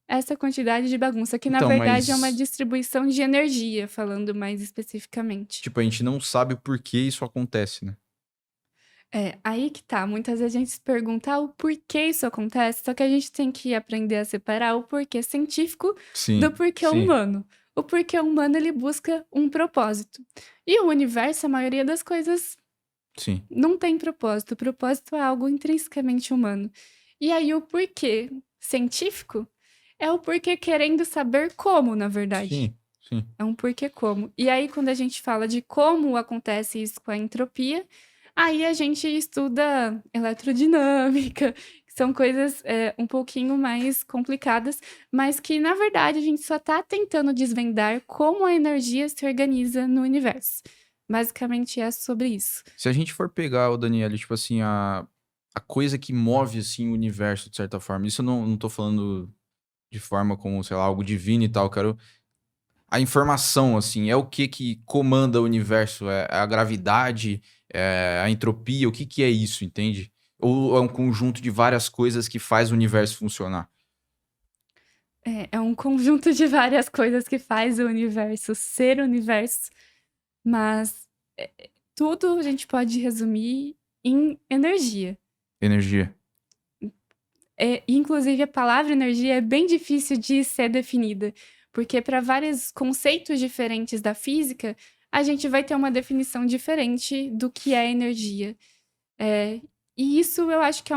essa quantidade de bagunça, que na Então, verdade é uma mas distribuição de energia, falando mais especificamente. tipo, a gente não sabe o porquê isso acontece, né? Aí que tá. Muitas vezes a gente se pergunta o porquê isso acontece, só que a gente tem que aprender a separar o porquê científico do Sim, porquê sim, humano. O porquê humano, ele busca um propósito. E o universo, a maioria das coisas sim. não tem propósito. O propósito é algo intrinsecamente humano. E aí o porquê científico é o porquê querendo saber como, na verdade. Sim, sim. É um porquê como. E aí, quando a gente fala de como acontece isso com a entropia, aí a gente estuda eletrodinâmica, que são coisas um pouquinho mais complicadas, mas que, na verdade, a gente só está tentando desvendar como a energia se organiza no universo. Basicamente é sobre isso. Se a gente for pegar, o Daniel, tipo assim, a coisa que move, assim, o universo, de certa forma, isso eu não tô falando de forma como, sei lá, algo divino e tal, eu quero a informação, assim, é o que comanda o universo? É a gravidade? É a entropia? O que é isso, entende? Ou é um conjunto de várias coisas que faz o universo funcionar? É um conjunto de várias coisas que faz o universo ser universo, mas tudo a gente pode resumir em energia. Energia. Inclusive, a palavra energia é bem difícil de ser definida, porque para vários conceitos diferentes da física, a gente vai ter uma definição diferente do que é energia. É, e isso eu acho que é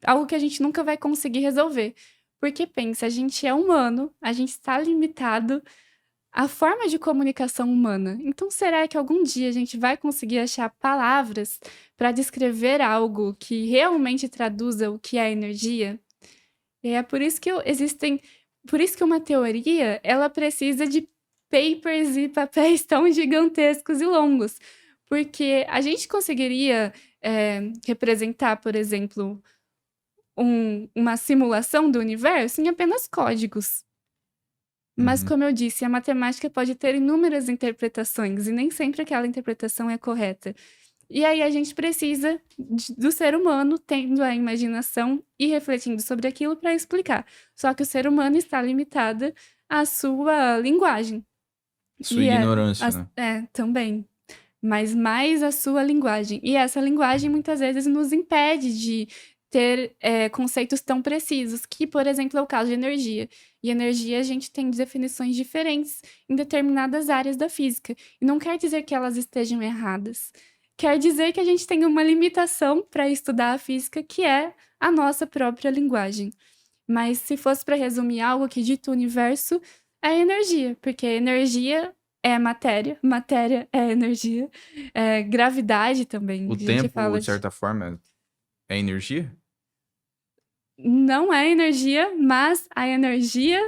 algo que a gente nunca vai conseguir resolver. Porque pensa, a gente é humano, a gente está limitado à forma de comunicação humana. Então, será que algum dia a gente vai conseguir achar palavras para descrever algo que realmente traduza o que é energia? É por isso que por isso que uma teoria, ela precisa de papers e papéis tão gigantescos e longos, porque a gente conseguiria, representar, por exemplo, uma simulação do universo em apenas códigos. Mas, Uhum. como eu disse, a matemática pode ter inúmeras interpretações e nem sempre aquela interpretação é correta. E aí a gente precisa do ser humano tendo a imaginação e refletindo sobre aquilo para explicar. Só que o ser humano está limitado à sua linguagem. Sua E ignorância, né? também. Mas mais a sua linguagem. E essa linguagem muitas vezes nos impede de ter conceitos tão precisos, que, por exemplo, é o caso de energia. E energia a gente tem definições diferentes em determinadas áreas da física. E não quer dizer que elas estejam erradas. Quer dizer que a gente tem uma limitação para estudar a física, que é a nossa própria linguagem. Mas se fosse para resumir algo que dita o universo, é energia, porque energia é matéria, matéria é energia, gravidade também. O A gente tempo, fala de certa forma, é energia? não é energia, mas a energia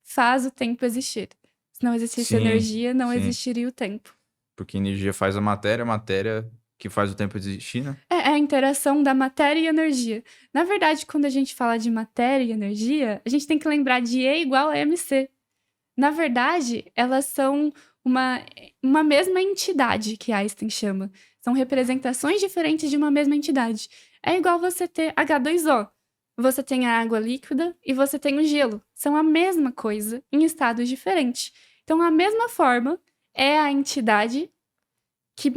faz o tempo existir. Se não existisse Sim, energia, não sim. existiria o tempo. Porque energia faz a matéria que faz o tempo existir, né? É a interação da matéria e energia. Na verdade, quando a gente fala de matéria e energia, a gente tem que lembrar de E igual a mc. Na verdade, elas são uma mesma entidade que Einstein chama. São representações diferentes de uma mesma entidade. É igual você ter H2O. Você tem a água líquida e você tem o gelo. São a mesma coisa em estados diferentes. Então, a mesma forma é a entidade que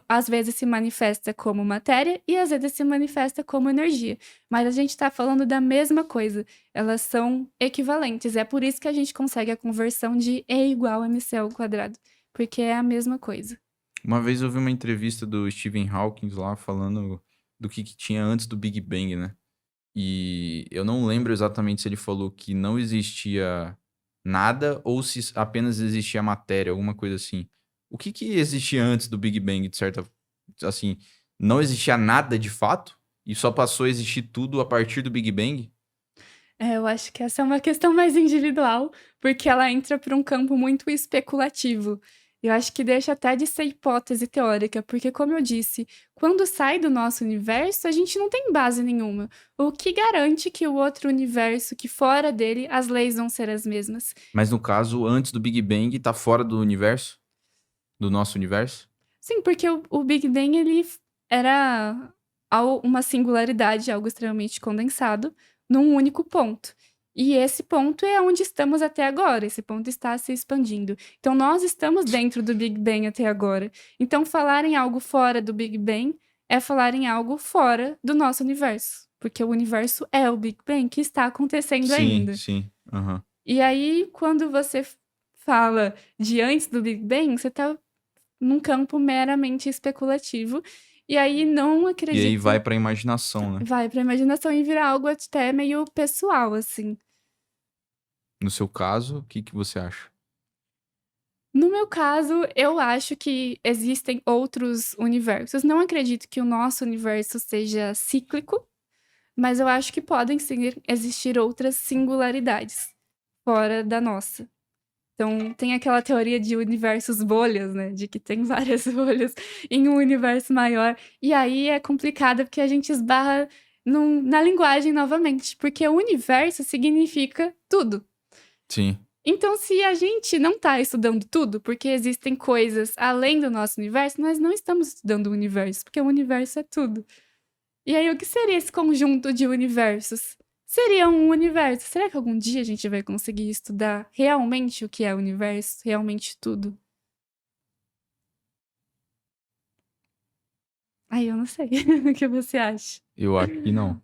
às vezes se manifesta como matéria e às vezes se manifesta como energia. Mas a gente está falando da mesma coisa. Elas são equivalentes. É por isso que a gente consegue a conversão de E igual a mc ao quadrado. Porque é a mesma coisa. Uma vez eu vi uma entrevista do Stephen Hawking lá falando do que tinha antes do Big Bang, né? E eu não lembro exatamente se ele falou que não existia nada ou se apenas existia matéria, alguma coisa assim. O que existia antes do Big Bang, de certa... Assim, não existia nada de fato? E só passou a existir tudo a partir do Big Bang? Eu acho que essa é uma questão mais individual, porque ela entra para um campo muito especulativo. Eu acho que deixa até de ser hipótese teórica, porque, como eu disse, quando sai do nosso universo, a gente não tem base nenhuma. O que garante que o outro universo, que fora dele, as leis vão ser as mesmas? Mas no caso, antes do Big Bang, tá fora do universo? Do nosso universo? Sim, porque o Big Bang ele era uma singularidade, algo extremamente condensado, num único ponto. E esse ponto é onde estamos até agora. Esse ponto está se expandindo. Então, nós estamos dentro do Big Bang até agora. Então, falar em algo fora do Big Bang é falar em algo fora do nosso universo. Porque o universo é o Big Bang que está acontecendo Sim, ainda. sim. Aham. E aí, quando você fala de antes do Big Bang, você está num campo meramente especulativo. E aí não E aí vai acredito. pra imaginação, né? Vai pra imaginação e virar algo até meio pessoal, assim. No seu caso, o que você acha? No meu caso, eu acho que existem outros universos. Não acredito que o nosso universo seja cíclico, mas eu acho que podem sim existir outras singularidades fora da nossa. Então, tem aquela teoria de universos bolhas, né? De que tem várias bolhas em um universo maior. E aí é complicado porque a gente esbarra na linguagem novamente. Porque o universo significa tudo. Sim. Então, se a gente não está estudando tudo, porque existem coisas além do nosso universo, nós não estamos estudando o universo, porque o universo é tudo. E aí, o que seria esse conjunto de universos? Seria um universo. Será que algum dia a gente vai conseguir estudar realmente o que é o universo? Realmente tudo? Aí eu não sei. O que você acha? Eu acho que não.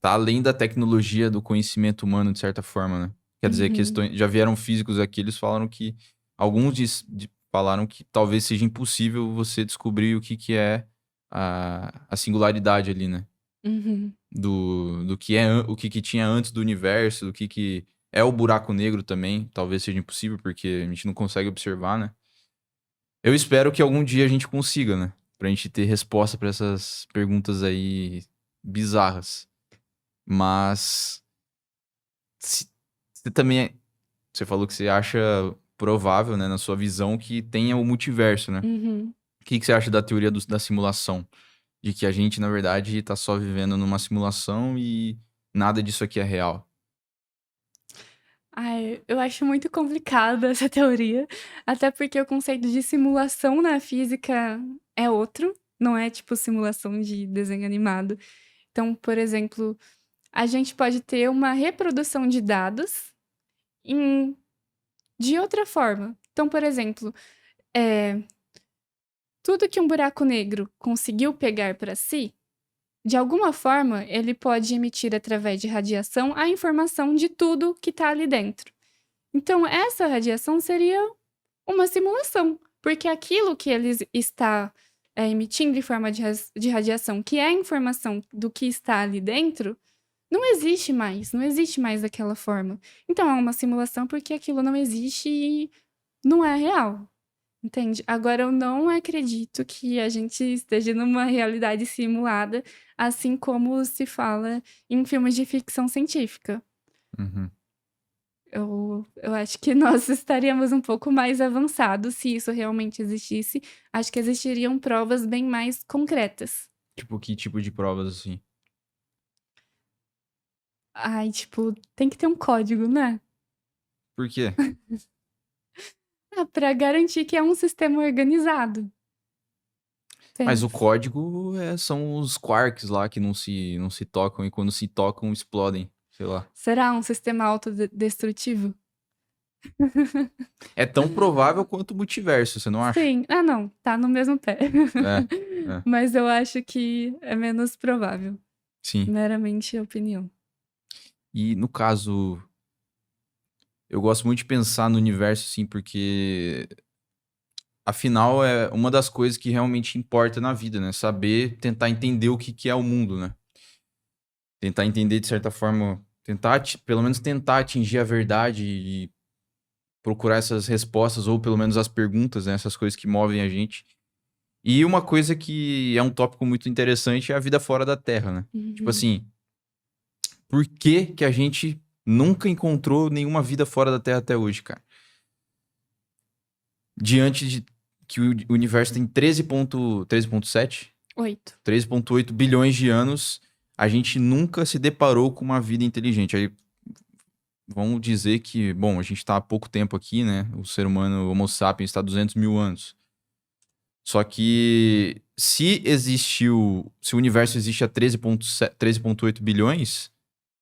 Tá além da tecnologia do conhecimento humano, de certa forma, né? Quer dizer, Uhum. já vieram físicos aqui, eles falaram que... Alguns falaram que talvez seja impossível você descobrir o que é a singularidade ali, né? Uhum. Do que é o que tinha antes do universo, do que é o buraco negro também. Talvez seja impossível, porque a gente não consegue observar, né? Eu espero que algum dia a gente consiga, né? Pra gente ter resposta pra essas perguntas aí bizarras. Mas você também. Você falou que você acha provável, né, na sua visão, que tenha o multiverso, né? Uhum. O que você acha da teoria da simulação? De que a gente, na verdade, tá só vivendo numa simulação e nada disso aqui é real. Ai, eu acho muito complicada essa teoria, até porque o conceito de simulação na física é outro, não é tipo simulação de desenho animado. Então, por exemplo, a gente pode ter uma reprodução de dados em de outra forma. Então, por exemplo, tudo que um buraco negro conseguiu pegar para si, de alguma forma, ele pode emitir através de radiação a informação de tudo que está ali dentro. Então, essa radiação seria uma simulação, porque aquilo que ele está emitindo em forma de radiação, que é a informação do que está ali dentro, não existe mais, não existe mais daquela forma. Então, é uma simulação porque aquilo não existe e não é real. Entende? Agora, eu não acredito que a gente esteja numa realidade simulada, assim como se fala em filmes de ficção científica. Uhum. Eu acho que nós estaríamos um pouco mais avançados se isso realmente existisse. Acho que existiriam provas bem mais concretas. Tipo, que tipo de provas, assim? Ai, tipo, tem que ter um código, né? Por quê? Ah, pra garantir que é um sistema organizado. Mas o Pensa. código são os quarks lá que não se tocam e quando se tocam explodem. Sei lá. Será um sistema autodestrutivo? É tão provável quanto o multiverso, você não acha? Sim. Ah, não. Tá no mesmo pé. É, é. Mas eu acho que é menos provável. Sim. Meramente opinião. E no caso, eu gosto muito de pensar no universo, assim, porque afinal é uma das coisas que realmente importa na vida, né? Saber tentar entender o que é o mundo, né? Tentar entender de certa forma, pelo menos tentar atingir a verdade e procurar essas respostas, ou pelo menos as perguntas, né? Essas coisas que movem a gente. E uma coisa que é um tópico muito interessante é a vida fora da Terra, né? Tipo Uhum. assim, por que que a gente nunca encontrou nenhuma vida fora da Terra até hoje, cara? Diante de que o universo tem 13,7, 8. 13,8 bilhões de anos, a gente nunca se deparou com uma vida inteligente. Aí vamos dizer que, bom, a gente está há pouco tempo aqui, né? O ser humano, o Homo sapiens, está há 200 mil anos. Só que se o universo existe há 13,8 bilhões,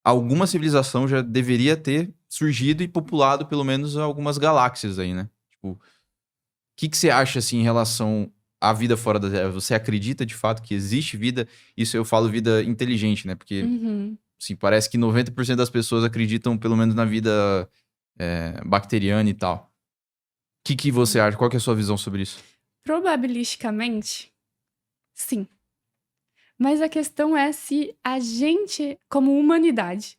alguma civilização já deveria ter surgido e populado pelo menos algumas galáxias aí, né? Tipo, o que você acha, assim, em relação à vida fora da Terra? Você acredita, de fato, que existe vida? Isso eu falo vida inteligente, né? Porque, Uhum. assim, parece que 90% das pessoas acreditam, pelo menos, na vida bacteriana e tal. O que você acha? Qual que é a sua visão sobre isso? Probabilisticamente, sim. Mas a questão é se a gente, como humanidade,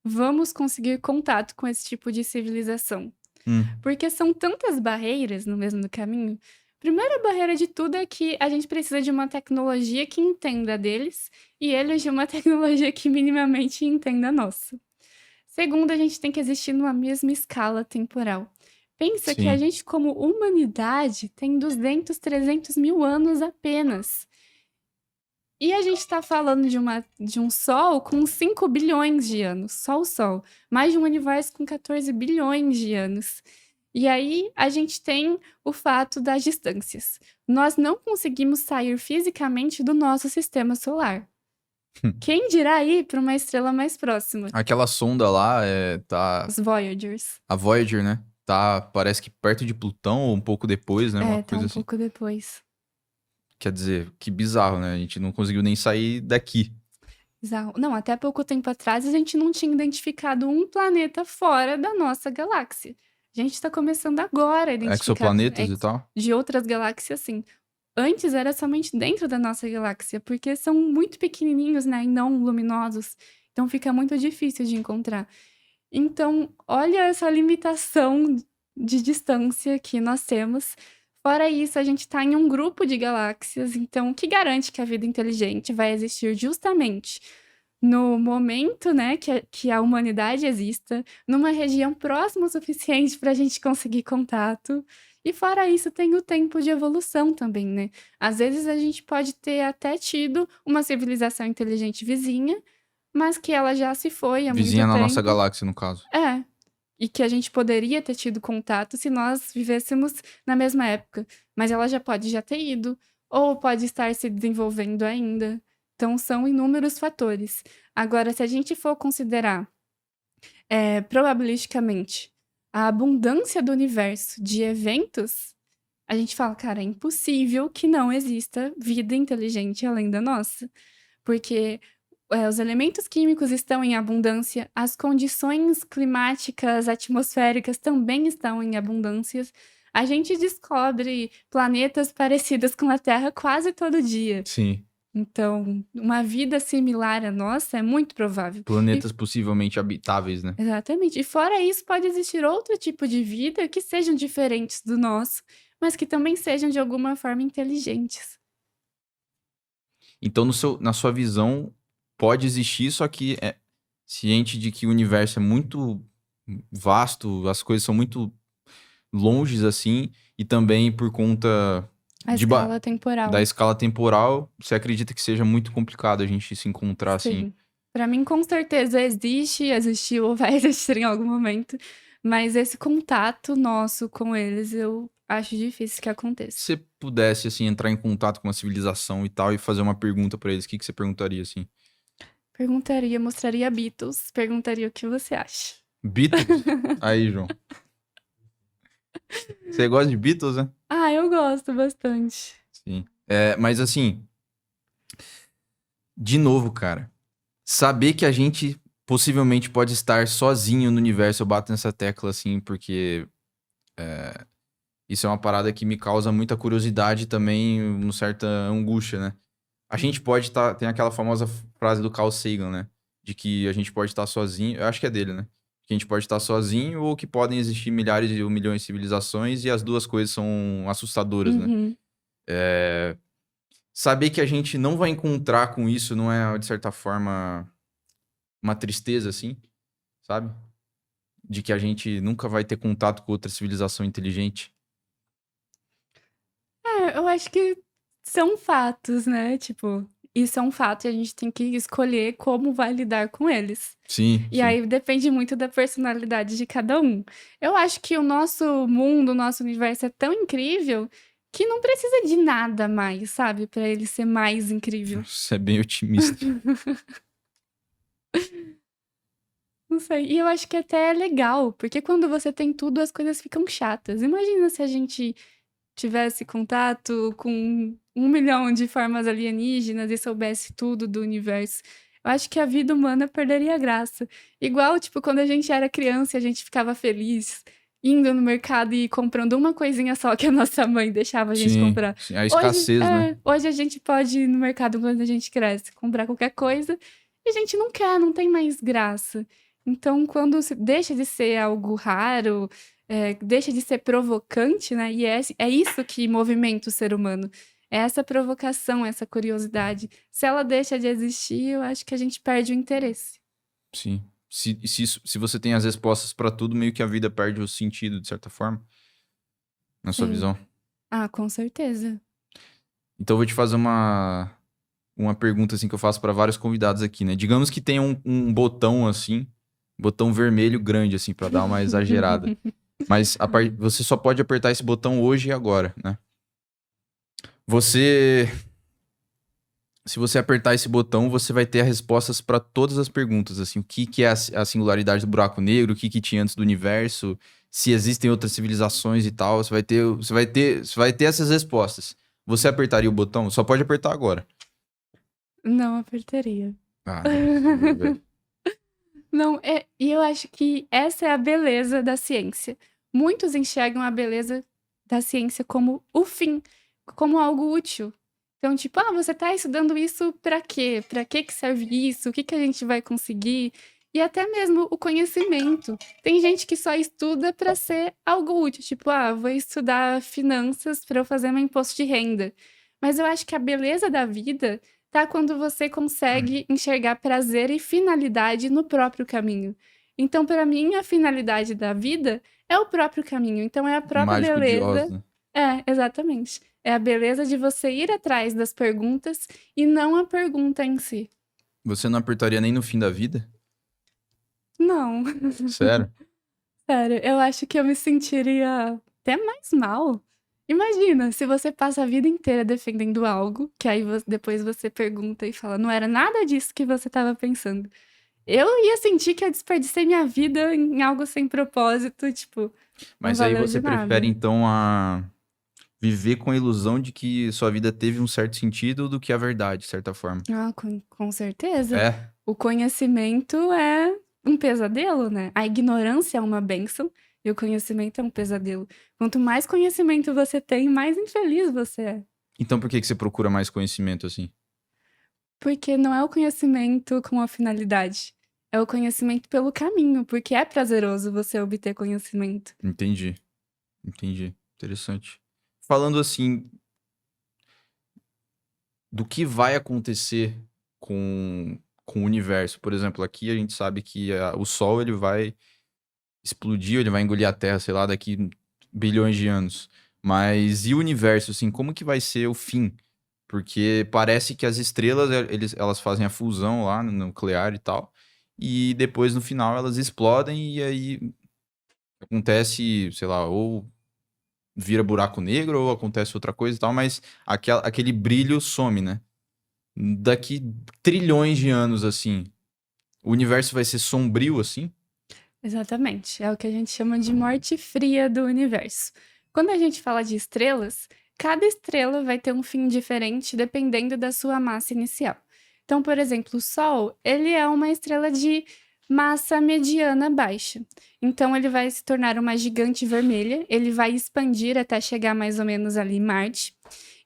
vamos conseguir contato com esse tipo de civilização. Hum, Porque são tantas barreiras no mesmo caminho. Primeira barreira de tudo é que a gente precisa de uma tecnologia que entenda deles e eles de uma tecnologia que minimamente entenda a nossa. Segundo, a gente tem que existir numa mesma escala temporal. Pensa que a sim. gente, como humanidade, tem 200, 300 mil anos apenas. E a gente está falando de um Sol com 5 bilhões de anos, só o Sol. Mais de um universo com 14 bilhões de anos. E aí a gente tem o fato das distâncias. Nós não conseguimos sair fisicamente do nosso sistema solar. Quem dirá ir para uma estrela mais próxima? Aquela sonda lá tá. Os Voyagers. A Voyager, né? Tá, parece que perto de Plutão ou um pouco depois, né? Uma É, tá coisa um assim. pouco depois. Quer dizer, que bizarro, né? A gente não conseguiu nem sair daqui. Bizarro. Não, até pouco tempo atrás a gente não tinha identificado um planeta fora da nossa galáxia. A gente está começando agora a identificar Exoplanetas e tal. de outras galáxias, sim. Antes era somente dentro da nossa galáxia, porque são muito pequenininhos, né, e não luminosos. Então fica muito difícil de encontrar. Então, olha essa limitação de distância que nós temos. Fora isso, a gente está em um grupo de galáxias, então o que garante que a vida inteligente vai existir justamente no momento, né, que a humanidade exista, numa região próxima o suficiente para a gente conseguir contato. E fora isso, tem o tempo de evolução também, né? Às vezes a gente pode ter até tido uma civilização inteligente vizinha, mas que ela já se foi há muito Vizinha na nossa tempo. galáxia, no caso. É. E que a gente poderia ter tido contato se nós vivêssemos na mesma época. Mas ela já pode já ter ido, ou pode estar se desenvolvendo ainda. Então, são inúmeros fatores. Agora, se a gente for considerar probabilisticamente a abundância do universo de eventos, a gente fala, cara, é impossível que não exista vida inteligente além da nossa. Porque os elementos químicos estão em abundância, as condições climáticas, atmosféricas também estão em abundância. A gente descobre planetas parecidos com a Terra quase todo dia. Sim. Então, uma vida similar à nossa é muito provável. Planetas possivelmente habitáveis, né? Exatamente. E fora isso, pode existir outro tipo de vida que sejam diferentes do nosso, mas que também sejam de alguma forma inteligentes. Então, na sua visão, pode existir, só que é ciente de que o universo é muito vasto, as coisas são muito longes assim, e também por conta A escala temporal. da escala temporal, você acredita que seja muito complicado a gente se encontrar assim? Sim. Pra mim, com certeza existiu ou vai existir em algum momento, mas esse contato nosso com eles eu acho difícil que aconteça. Se você pudesse assim entrar em contato com uma civilização e tal e fazer uma pergunta pra eles, o que você perguntaria assim? Perguntaria, mostraria Beatles, perguntaria o que você acha. Beatles? Aí, João. Você gosta de Beatles, né? Ah, eu gosto bastante. Sim. Mas assim, de novo, cara, saber que a gente possivelmente pode estar sozinho no universo, eu bato nessa tecla assim, porque isso é uma parada que me causa muita curiosidade e também uma certa angústia, né? A gente pode estar. Tem aquela famosa frase do Carl Sagan, né? De que a gente pode estar sozinho. Eu acho que é dele, né? Que a gente pode estar sozinho ou que podem existir milhares ou milhões de civilizações e as duas coisas são assustadoras, né? Uhum. Saber que a gente não vai encontrar com isso não é, de certa forma, uma tristeza, assim, sabe? De que a gente nunca vai ter contato com outra civilização inteligente. Eu acho que são fatos, né? Tipo, isso é um fato e a gente tem que escolher como vai lidar com eles. Sim, E sim. aí depende muito da personalidade de cada um. Eu acho que o nosso mundo, o nosso universo é tão incrível que não precisa de nada mais, sabe? Pra ele ser mais incrível. Você é bem otimista. Não sei. E eu acho que até é legal, porque quando você tem tudo, as coisas ficam chatas. Imagina se a gente tivesse contato com 1 milhão de formas alienígenas e soubesse tudo do universo. Eu acho que a vida humana perderia a graça. Igual, tipo, quando a gente era criança e a gente ficava feliz indo no mercado e comprando uma coisinha só que a nossa mãe deixava a gente Sim, comprar. sim. A escassez, né? Hoje a gente pode ir no mercado quando a gente cresce, comprar qualquer coisa e a gente não quer, não tem mais graça. Então, quando deixa de ser algo raro, deixa de ser provocante, né? E é isso que movimenta o ser humano. É essa provocação, essa curiosidade. Se ela deixa de existir, eu acho que a gente perde o interesse. Sim. Se você tem as respostas pra tudo, meio que a vida perde o sentido, de certa forma. Na sua Sim. visão. Ah, com certeza. Então eu vou te fazer uma uma pergunta assim que eu faço para vários convidados aqui, né? Digamos que tem um botão assim, botão vermelho grande assim para dar uma exagerada. Mas você só pode apertar esse botão hoje e agora, né? Se você apertar esse botão, você vai ter as respostas para todas as perguntas, assim, o que é a singularidade do buraco negro, o que tinha antes do universo, se existem outras civilizações e tal, você vai ter essas respostas. Você apertaria o botão? Só pode apertar agora. Não apertaria. Ah, não é possível, velho. Não, e eu acho que essa é a beleza da ciência. Muitos enxergam a beleza da ciência como o fim, como algo útil. Então, tipo, você tá estudando isso pra quê? Pra que serve isso? O que que a gente vai conseguir? E até mesmo o conhecimento. Tem gente que só estuda pra ser algo útil, tipo, vou estudar finanças pra eu fazer meu imposto de renda. Mas eu acho que a beleza da vida tá quando você consegue enxergar prazer e finalidade no próprio caminho. Então, para mim, a finalidade da vida é o próprio caminho. Então, é a própria Mágico de Oz, beleza. né? Exatamente. É a beleza de você ir atrás das perguntas e não a pergunta em si. Você não apertaria nem no fim da vida? Não, Sério? sério, eu acho que eu me sentiria até mais mal. Imagina, se você passa a vida inteira defendendo algo, que aí depois você pergunta e fala, não era nada disso que você estava pensando. Eu ia sentir que eu desperdicei minha vida em algo sem propósito, tipo, não Mas aí valeu você de prefere, nada. então, a viver com a ilusão de que sua vida teve um certo sentido do que a verdade, de certa forma. Com certeza. É? O conhecimento é um pesadelo, né? A ignorância é uma bênção e o conhecimento é um pesadelo. Quanto mais conhecimento você tem, mais infeliz você é. Então por que que você procura mais conhecimento assim? Porque não é o conhecimento com a finalidade. É o conhecimento pelo caminho, porque é prazeroso você obter conhecimento. Entendi. Entendi. Interessante. Falando assim, do que vai acontecer com o universo. Por exemplo, aqui a gente sabe que o Sol ele vai explodir, ele vai engolir a Terra, sei lá, daqui bilhões de anos. Mas e o universo, assim, como que vai ser o fim? Porque parece que as estrelas, elas fazem a fusão lá no nuclear e tal, e depois no final elas explodem e aí acontece, sei lá, ou vira buraco negro ou acontece outra coisa e tal, mas aquele brilho some, né? Daqui trilhões de anos, assim, o universo vai ser sombrio, assim? Exatamente. É o que a gente chama de morte fria do universo. Quando a gente fala de estrelas, cada estrela vai ter um fim diferente dependendo da sua massa inicial. Então, por exemplo, o Sol, ele é uma estrela de massa mediana baixa. Então, ele vai se tornar uma gigante vermelha, ele vai expandir até chegar mais ou menos ali em Marte.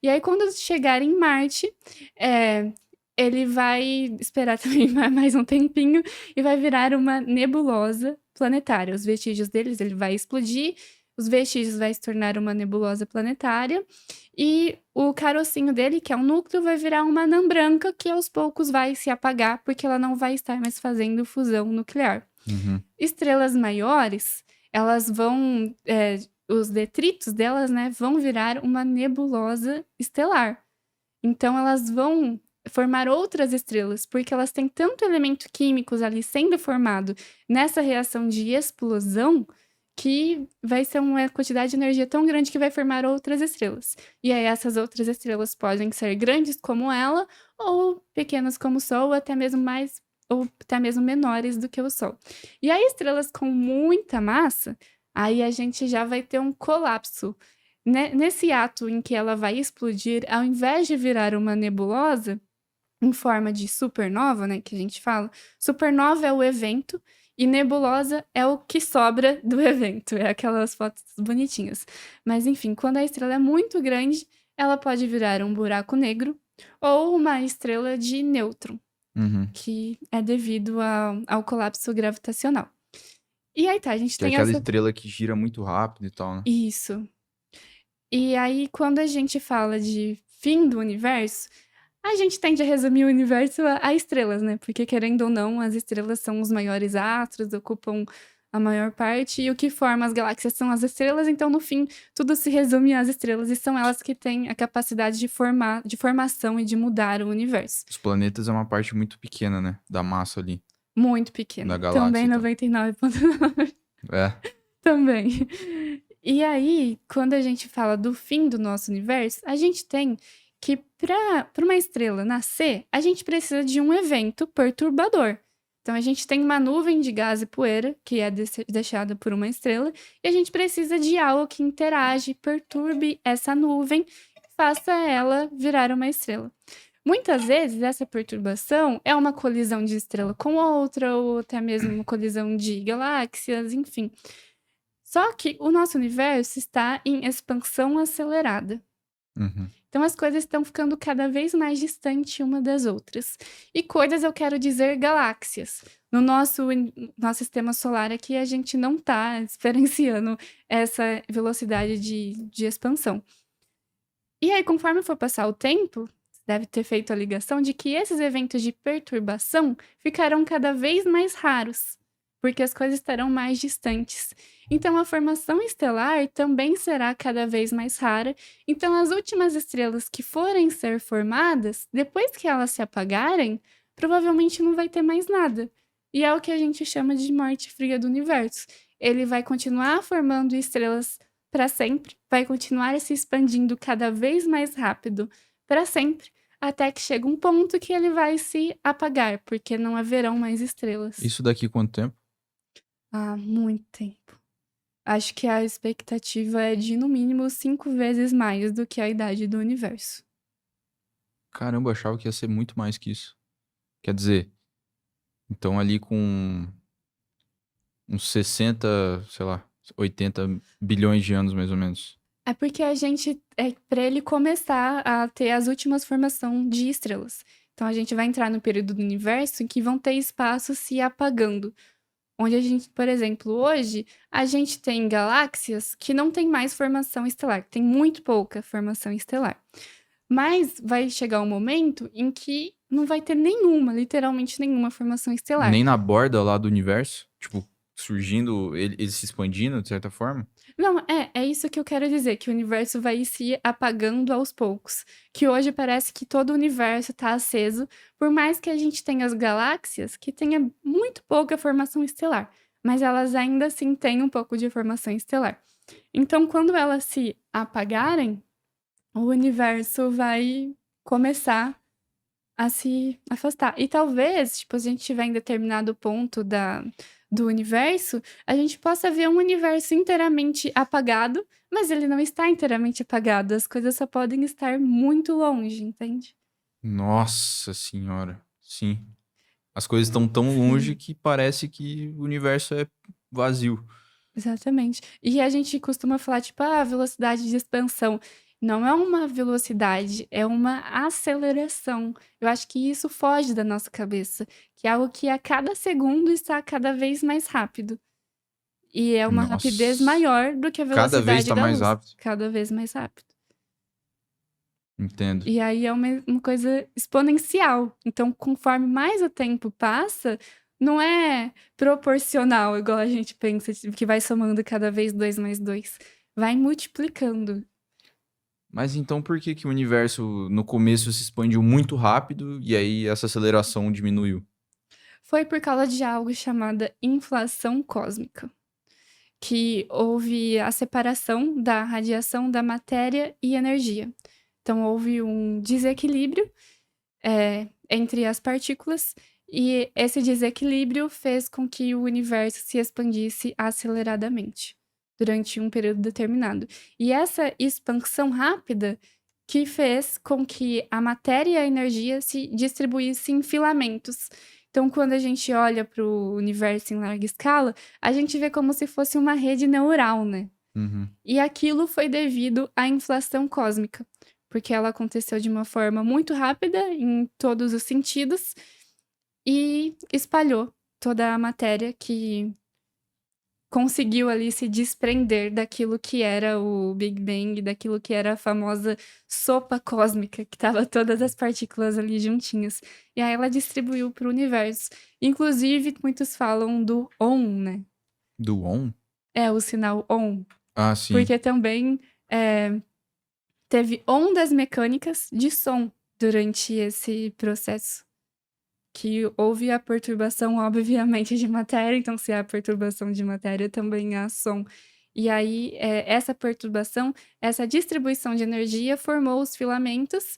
E aí, quando chegar em Marte, é, ele vai esperar também mais um tempinho e vai virar uma nebulosa planetária. Os vestígios deles, ele vai explodir, os vestígios vai se tornar uma nebulosa planetária e o carocinho dele, que é o núcleo, vai virar uma anã branca que aos poucos vai se apagar porque ela não vai estar mais fazendo fusão nuclear. Uhum. Estrelas maiores, elas vão, os detritos delas, né, vão virar uma nebulosa estelar. Então elas vão formar outras estrelas, porque elas têm tanto elemento químicos ali sendo formado nessa reação de explosão que vai ser uma quantidade de energia tão grande que vai formar outras estrelas. E aí essas outras estrelas podem ser grandes como ela, ou pequenas como o Sol, ou até mesmo mais, ou até mesmo menores do que o Sol. E aí estrelas com muita massa, aí a gente já vai ter um colapso. Nesse ato em que ela vai explodir, ao invés de virar uma nebulosa em forma de supernova, né, que a gente fala, supernova é o evento e nebulosa é o que sobra do evento, é aquelas fotos bonitinhas. Mas enfim, quando a estrela é muito grande, ela pode virar um buraco negro ou uma estrela de nêutron, Uhum. que é devido ao colapso gravitacional. E aí tá, a gente Que é tem aquela essa. estrela que gira muito rápido e tal, né? Isso. E aí, quando a gente fala de fim do universo, a gente tende a resumir o universo a estrelas, né? Porque, querendo ou não, as estrelas são os maiores astros, ocupam a maior parte, e o que forma as galáxias são as estrelas, então no fim tudo se resume às estrelas, e são elas que têm a capacidade de formação e de mudar o universo. Os planetas é uma parte muito pequena, né? Da massa ali, Muito da pequena. galáxia Também e tal. 99,9. É. Também. E aí, quando a gente fala do fim do nosso universo, a gente tem que, para uma estrela nascer, a gente precisa de um evento perturbador. Então, a gente tem uma nuvem de gás e poeira, que é deixada por uma estrela, e a gente precisa de algo que interage, perturbe essa nuvem, faça ela virar uma estrela. Muitas vezes, essa perturbação é uma colisão de estrela com outra, ou até mesmo uma colisão de galáxias, enfim. Só que o nosso universo está em expansão acelerada. Uhum. Então as coisas estão ficando cada vez mais distantes uma das outras. E coisas eu quero dizer galáxias. No nosso sistema solar aqui, a gente não está experienciando essa velocidade de expansão. E aí, conforme for passar o tempo, deve ter feito a ligação de que esses eventos de perturbação ficarão cada vez mais raros, porque as coisas estarão mais distantes. Então, a formação estelar também será cada vez mais rara. Então, as últimas estrelas que forem ser formadas, depois que elas se apagarem, provavelmente não vai ter mais nada. E é o que a gente chama de morte fria do universo. Ele vai continuar formando estrelas para sempre, vai continuar se expandindo cada vez mais rápido para sempre, até que chega um ponto que ele vai se apagar, porque não haverão mais estrelas. Isso daqui quanto tempo? Há muito tempo. Acho que a expectativa é de, no mínimo, 5 vezes mais do que a idade do universo. Caramba, eu achava que ia ser muito mais que isso. Quer dizer, então ali com uns 60, sei lá, 80 bilhões de anos mais ou menos. É porque a gente, para ele começar a ter as últimas formações de estrelas. Então a gente vai entrar no período do universo em que vão ter espaços se apagando. Onde a gente, por exemplo, hoje, a gente tem galáxias que não tem mais formação estelar, tem muito pouca formação estelar. Mas vai chegar um momento em que não vai ter nenhuma, literalmente nenhuma formação estelar. Nem na borda lá do universo, tipo, surgindo, ele se expandindo de certa forma. Não, é isso que eu quero dizer, que o universo vai se apagando aos poucos. Que hoje parece que todo o universo está aceso, por mais que a gente tenha as galáxias, que tenha muito pouca formação estelar. Mas elas ainda assim têm um pouco de formação estelar. Então, quando elas se apagarem, o universo vai começar a se afastar. E talvez, tipo, se a gente estiver em determinado ponto do universo, a gente possa ver um universo inteiramente apagado, mas ele não está inteiramente apagado. As coisas só podem estar muito longe, entende? Nossa senhora, sim. As coisas estão tão longe que parece que o universo é vazio. Exatamente. E a gente costuma falar, tipo, a velocidade de expansão. Não é uma velocidade, é uma aceleração. Eu acho que isso foge da nossa cabeça, que é algo que a cada segundo está cada vez mais rápido. E é uma rapidez Nossa. maior do que a Cada vez velocidade tá da mais luz. rápido. Cada vez mais rápido. Entendo. E aí é uma coisa exponencial. Então, conforme mais o tempo passa, não é proporcional, igual a gente pensa, que vai somando cada vez 2 mais 2. Vai multiplicando. Mas então por que que o universo no começo se expandiu muito rápido e aí essa aceleração diminuiu? Foi por causa de algo chamada inflação cósmica, que houve a separação da radiação da matéria e energia. Então, houve um desequilíbrio entre as partículas, e esse desequilíbrio fez com que o universo se expandisse aceleradamente durante um período determinado. E essa expansão rápida que fez com que a matéria e a energia se distribuíssem em filamentos. Então, quando a gente olha para o universo em larga escala, a gente vê como se fosse uma rede neural, né? Uhum. E aquilo foi devido à inflação cósmica, porque ela aconteceu de uma forma muito rápida em todos os sentidos e espalhou toda a matéria que conseguiu ali se desprender daquilo que era o Big Bang, daquilo que era a famosa sopa cósmica, que estava todas as partículas ali juntinhas. E aí ela distribuiu para o universo. Inclusive, muitos falam do ON, né? Do on? É o sinal on. Ah, sim. Porque também teve ondas mecânicas de som durante esse processo. Que houve a perturbação, obviamente, de matéria, então se há perturbação de matéria, também há som. E aí, essa perturbação, essa distribuição de energia formou os filamentos,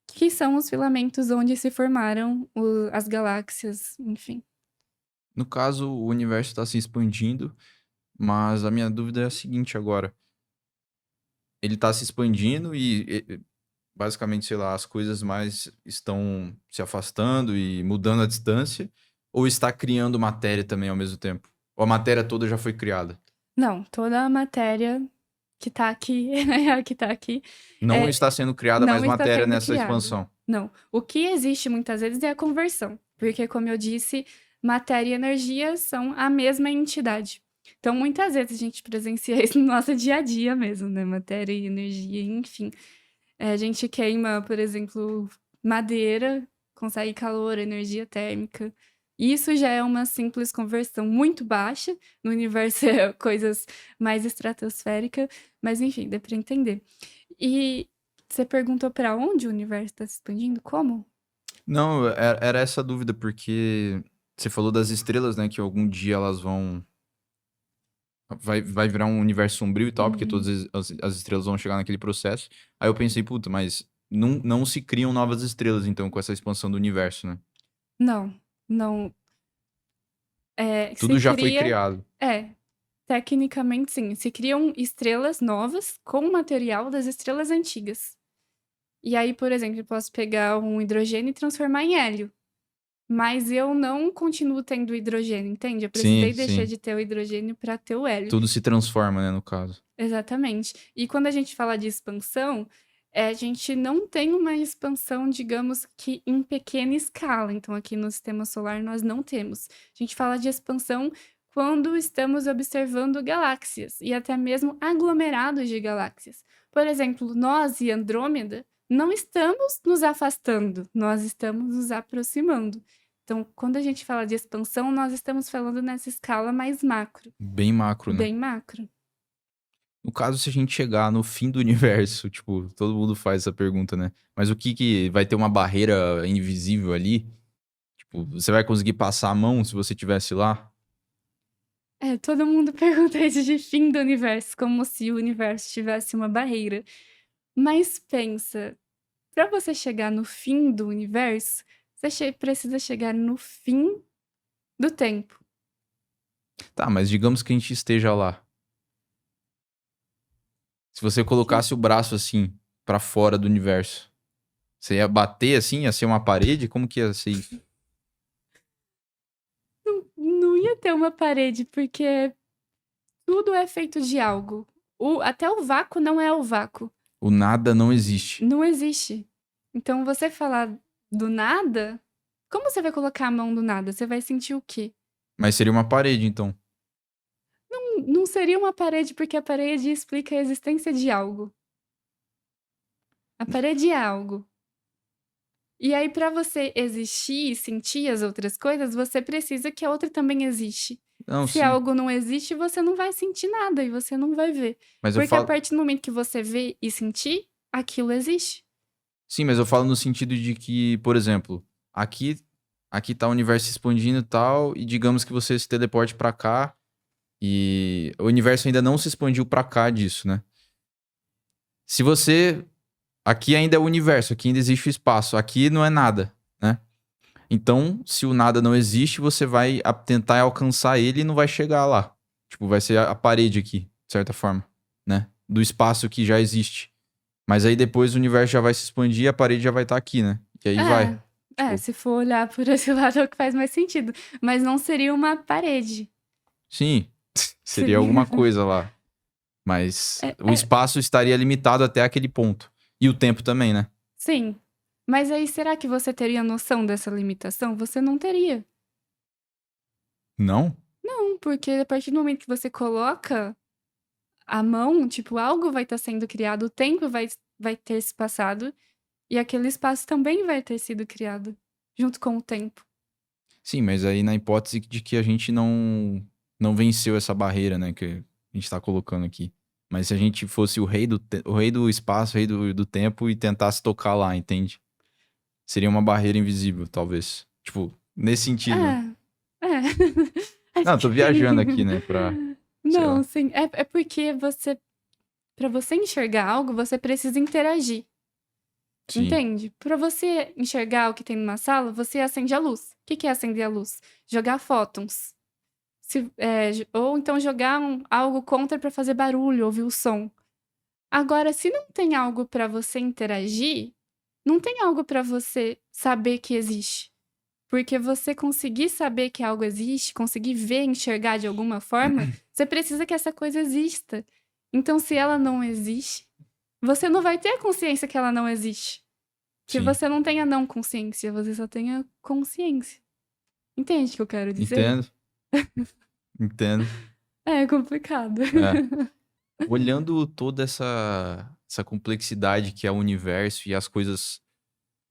que são os filamentos onde se formaram as galáxias, enfim. No caso, o universo está se expandindo, mas a minha dúvida é a seguinte agora. Ele está se expandindo e, basicamente, sei lá, as coisas mais estão se afastando e mudando a distância, ou está criando matéria também ao mesmo tempo? Ou a matéria toda já foi criada? Não, toda a matéria que tá aqui, é a que tá aqui, Não está sendo criada mais não está matéria sendo nessa criada. expansão. Não. O que existe muitas vezes é a conversão, porque, como eu disse, matéria e energia são a mesma entidade. Então, muitas vezes a gente presencia isso no nosso dia a dia mesmo, né? Matéria e energia, enfim. A gente queima, por exemplo, madeira, consegue calor, energia térmica. Isso já é uma simples conversão muito baixa. No universo é coisas mais estratosféricas, mas enfim, dá para entender. E você perguntou para onde o universo está se expandindo? Como? Não, era essa a dúvida, porque você falou das estrelas, né? Que algum dia elas vão. Vai virar um universo sombrio e tal, porque Uhum. todas as estrelas vão chegar naquele processo. Aí eu pensei, puta, mas não se criam novas estrelas, então, com essa expansão do universo, né? Não, não. Se Tudo já foi cria. criado. É, tecnicamente sim. Se criam estrelas novas com o material das estrelas antigas. E aí, por exemplo, eu posso pegar um hidrogênio e transformar em hélio. Mas eu não continuo tendo hidrogênio, entende? Eu Sim, precisei deixar sim. de ter o hidrogênio para ter o hélio. Tudo se transforma, né, no caso. Exatamente. E quando a gente fala de expansão, a gente não tem uma expansão, digamos que em pequena escala. Então, aqui no sistema solar, nós não temos. A gente fala de expansão quando estamos observando galáxias e até mesmo aglomerados de galáxias. Por exemplo, nós e Andrômeda não estamos nos afastando, nós estamos nos aproximando. Então, quando a gente fala de expansão, nós estamos falando nessa escala mais macro, Bem macro, né? bem macro. No caso, se a gente chegar no fim do universo, tipo, todo mundo faz essa pergunta, né? Mas o que vai ter uma barreira invisível ali? Tipo, você vai conseguir passar a mão se você tivesse lá? Todo mundo pergunta isso de fim do universo, como se o universo tivesse uma barreira. Mas pensa, para você chegar no fim do universo, você precisa chegar no fim do tempo. Tá, mas digamos que a gente esteja lá. Se você Que colocasse o braço assim, pra fora do universo, você ia bater assim? Ia ser uma parede? Como que ia ser isso? não ia ter uma parede, porque tudo é feito de algo. Até o vácuo não é o vácuo. O nada não existe. Não existe. Então, você falar do nada, como você vai colocar a mão do nada? Você vai sentir o quê? Mas seria uma parede, então. Não seria uma parede, porque a parede explica a existência de algo. A parede é algo. E aí, para você existir e sentir as outras coisas, você precisa que a outra também existe. Não, Se sim. algo não existe, você não vai sentir nada e você não vai ver. Mas eu Porque a falo. partir do momento que você vê e sentir, aquilo existe. Sim, mas eu falo no sentido de que, por exemplo, aqui tá o universo expandindo e tal, e digamos que você se teleporte pra cá e o universo ainda não se expandiu pra cá disso, né? Se você aqui ainda é o universo, aqui ainda existe o espaço, aqui não é nada, né? Então, se o nada não existe, você vai tentar alcançar ele e não vai chegar lá. Tipo, vai ser a parede aqui, de certa forma, né? Do espaço que já existe. Mas aí depois o universo já vai se expandir e a parede já vai estar aqui, né? E aí vai. Tipo, Se for olhar por esse lado é o que faz mais sentido. Mas não seria uma parede. sim, seria Seria. alguma coisa lá. Mas É, o é, espaço estaria limitado até aquele ponto. E o tempo também, né? sim. Mas aí, será que você teria noção dessa limitação? Você não teria. Não? Não, porque a partir do momento que você coloca a mão, tipo, algo vai estar sendo criado, o tempo vai ter se passado e aquele espaço também vai ter sido criado junto com o tempo. Sim, mas aí na hipótese de que a gente não não venceu essa barreira, né, que a gente tá colocando aqui. Mas se a gente fosse o rei do espaço, o rei do tempo e tentasse tocar lá, entende? Seria uma barreira invisível, talvez. Tipo, nesse sentido, né? É, é. Acho Não, tô que viajando aqui, né, sei não, lá. sim, é porque para você enxergar algo, você precisa interagir, Sim. entende? Para você enxergar o que tem numa sala, você acende a luz. O que que é acender a luz? Jogar fótons. Ou então jogar algo contra para fazer barulho, ouvir o som. Agora, se não tem algo para você interagir, não tem algo para você saber que existe. Porque você conseguir saber que algo existe, conseguir ver, enxergar de alguma forma, você precisa que essa coisa exista. Então, se ela não existe, você não vai ter a consciência que ela não existe. Que Sim. você não tenha não consciência, você só tenha consciência. Entende o que eu quero dizer? Entendo, entendo. É complicado. É. Olhando toda essa complexidade que é o universo e as coisas,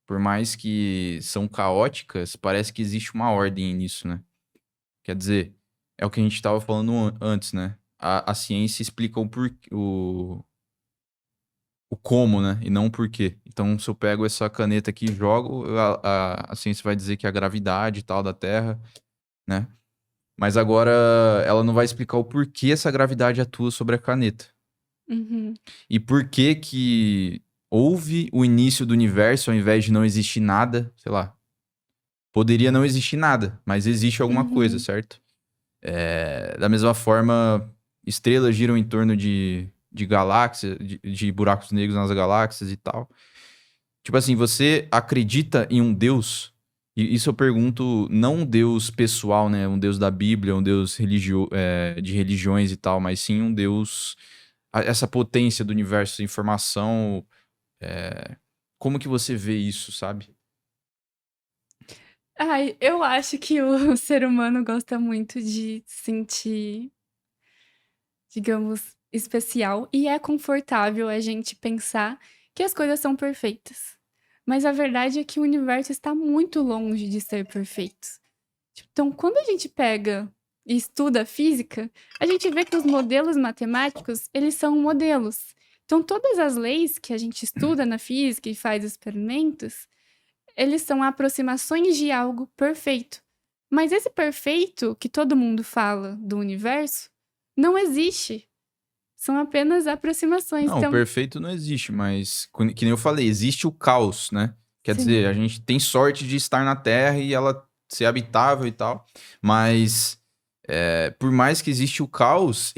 por mais que são caóticas, parece que existe uma ordem nisso, né? Quer dizer, é o que a gente estava falando antes, né? A ciência explica o como, né? E não o porquê. Então, se eu pego essa caneta aqui e jogo, a ciência vai dizer que é a gravidade e tal da Terra, né? Mas agora ela não vai explicar o porquê essa gravidade atua sobre a caneta. Uhum, E por que que houve o início do universo ao invés de não existir nada, sei lá. Poderia não existir nada, mas existe alguma coisa, uhum, certo? Da mesma forma, estrelas giram em torno de galáxias, de buracos negros nas galáxias e tal. Tipo assim, você acredita em um Deus? E isso eu pergunto, não um Deus pessoal, né? Um Deus da Bíblia, um Deus de religiões e tal, mas sim um Deus. Essa potência do universo, informação. Como que você vê isso, sabe? Ai, eu acho que o ser humano gosta muito de se sentir, digamos, especial, e é confortável a gente pensar que as coisas são perfeitas. Mas a verdade é que o universo está muito longe de ser perfeito. Então, quando a gente pega e estuda a física, a gente vê que os modelos matemáticos, eles são modelos. Então, todas as leis que a gente estuda na física e faz experimentos, eles são aproximações de algo perfeito. Mas esse perfeito que todo mundo fala do universo não existe. São apenas aproximações. Não, o Então, perfeito não existe, mas que nem eu falei, existe o caos, né? Quer sim. dizer, a gente tem sorte de estar na Terra e ela ser habitável e tal, mas por mais que existe o caos,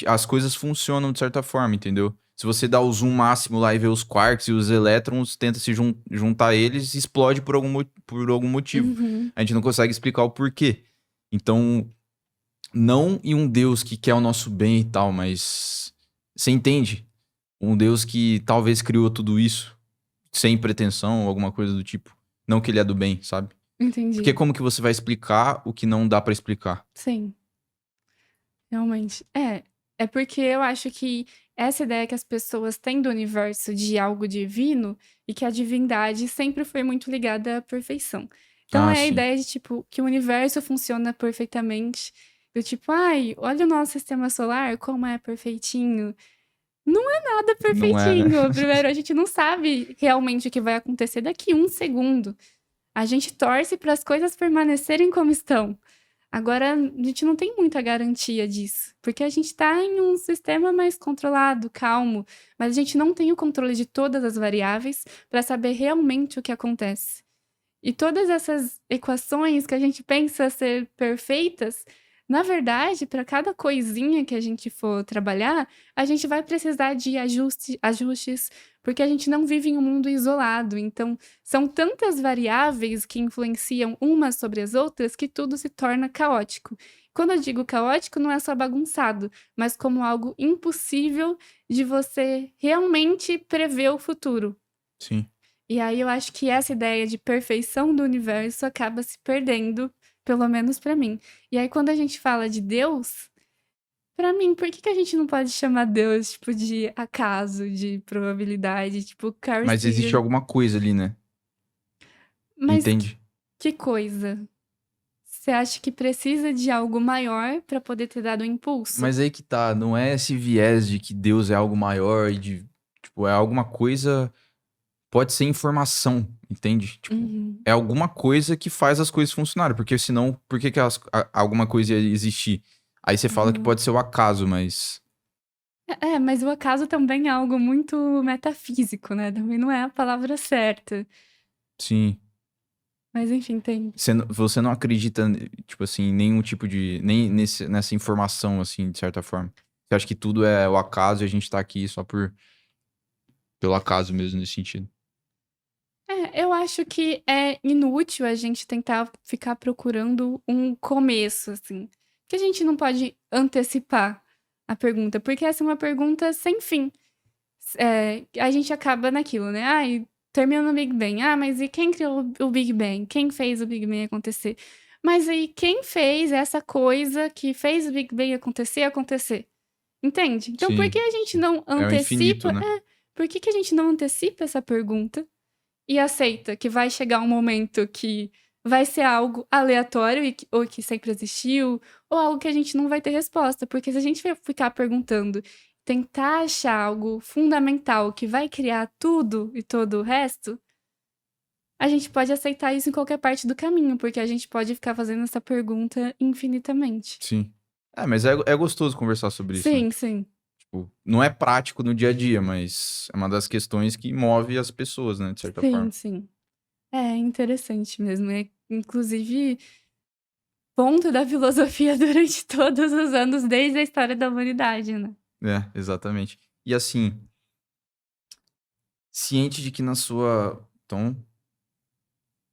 as coisas funcionam de certa forma, entendeu? Se você dá o zoom máximo lá e vê os quarks e os elétrons, tenta se juntar a eles, explode por algum motivo. Uhum. A gente não consegue explicar o porquê. Então, não em um Deus que quer o nosso bem e tal, mas você entende? Um Deus que talvez criou tudo isso sem pretensão ou alguma coisa do tipo. Não que ele é do bem, sabe? Porque Entendi. como que você vai explicar o que não dá pra explicar? Sim, realmente. É porque eu acho que essa ideia que as pessoas têm do universo de algo divino e que a divindade sempre foi muito ligada à perfeição. Então Ah, é a sim. ideia de tipo que o universo funciona perfeitamente. Do tipo, ai, olha o nosso sistema solar, como é perfeitinho. Não é nada Não é, né? perfeitinho. Primeiro, a gente não sabe realmente o que vai acontecer daqui um segundo. A gente torce para as coisas permanecerem como estão. Agora, a gente não tem muita garantia disso, porque a gente está em um sistema mais controlado, calmo, mas a gente não tem o controle de todas as variáveis para saber realmente o que acontece. E todas essas equações que a gente pensa ser perfeitas, na verdade, para cada coisinha que a gente for trabalhar, a gente vai precisar de ajustes, porque a gente não vive em um mundo isolado. Então, são tantas variáveis que influenciam umas sobre as outras que tudo se torna caótico. Quando eu digo caótico, não é só bagunçado, mas como algo impossível de você realmente prever o futuro. Sim. E aí eu acho que essa ideia de perfeição do universo acaba se perdendo, pelo menos pra mim. E aí quando a gente fala de Deus, pra mim, por que que a gente não pode chamar Deus, tipo, de acaso, de probabilidade, tipo Carl Mas existe Sagan? alguma coisa ali, né? Mas Entende? que coisa? Você acha que precisa de algo maior para poder ter dado o impulso? Mas aí que tá, não é esse viés de que Deus é algo maior e de, tipo, é alguma coisa, pode ser informação, entende? Tipo, Uhum, é alguma coisa que faz as coisas funcionarem, porque senão, por que que alguma coisa ia existir? Aí você fala que uhum. pode ser o acaso, mas Mas o acaso também é algo muito metafísico, né? Também não é a palavra certa. sim, Mas enfim, tem. você não acredita, tipo assim, em nenhum tipo de, nem nessa informação, assim, de certa forma. Você acha que tudo é o acaso e a gente tá aqui só pelo acaso mesmo, nesse sentido? Eu acho que é inútil a gente tentar ficar procurando um começo, assim. Que a gente não pode antecipar a pergunta, porque essa é uma pergunta sem fim. A gente acaba naquilo, né? Ai, termina no Big Bang. Ah, mas e quem criou o Big Bang? Quem fez o Big Bang acontecer? Mas aí, quem fez essa coisa que fez o Big Bang acontecer? Entende? Então, por que Sim, a gente não é o infinito, antecipa? né? Por que a gente não antecipa essa pergunta e aceita que vai chegar um momento que vai ser algo aleatório ou que sempre existiu, ou algo que a gente não vai ter resposta? Porque se a gente ficar perguntando, tentar achar algo fundamental que vai criar tudo e todo o resto, a gente pode aceitar isso em qualquer parte do caminho, porque a gente pode ficar fazendo essa pergunta infinitamente. Sim. É, mas é gostoso conversar sobre isso, né? Sim, sim. Tipo, não é prático no dia a dia, mas é uma das questões que move as pessoas, né, de certa Sim, forma. sim. É interessante mesmo. É, inclusive, ponto da filosofia durante todos os anos, desde a história da humanidade, né? É, exatamente. E assim, ciente de que na sua. Então,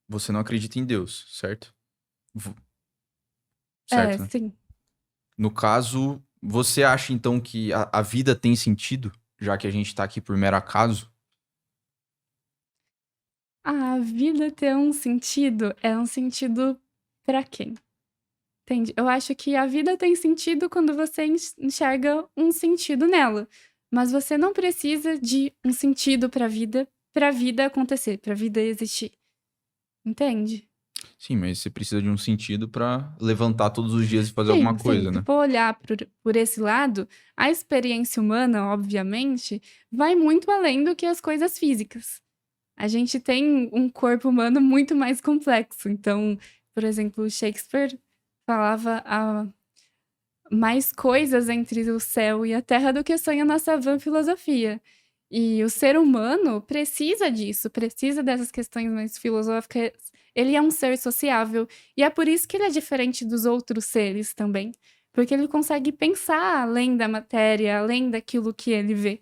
você não acredita em Deus, certo? V- É, Certo, né? sim. No caso, você acha então que a vida tem sentido, já que a gente tá aqui por mero acaso? A vida ter um sentido é um sentido pra quem? Entende? Eu acho que a vida tem sentido quando você enxerga um sentido nela. Mas você não precisa de um sentido pra vida acontecer, pra vida existir. Entende? Sim, mas você precisa de um sentido pra levantar todos os dias e fazer alguma Sim, sim. coisa, Se né? for olhar por esse lado, a experiência humana, obviamente, vai muito além do que as coisas físicas. A gente tem um corpo humano muito mais complexo. Então, por exemplo, Shakespeare falava mais coisas entre o céu e a terra do que sonha a nossa vã filosofia. E o ser humano precisa disso, precisa dessas questões mais filosóficas. Ele é um ser sociável. E é por isso que ele é diferente dos outros seres também. Porque ele consegue pensar além da matéria, além daquilo que ele vê.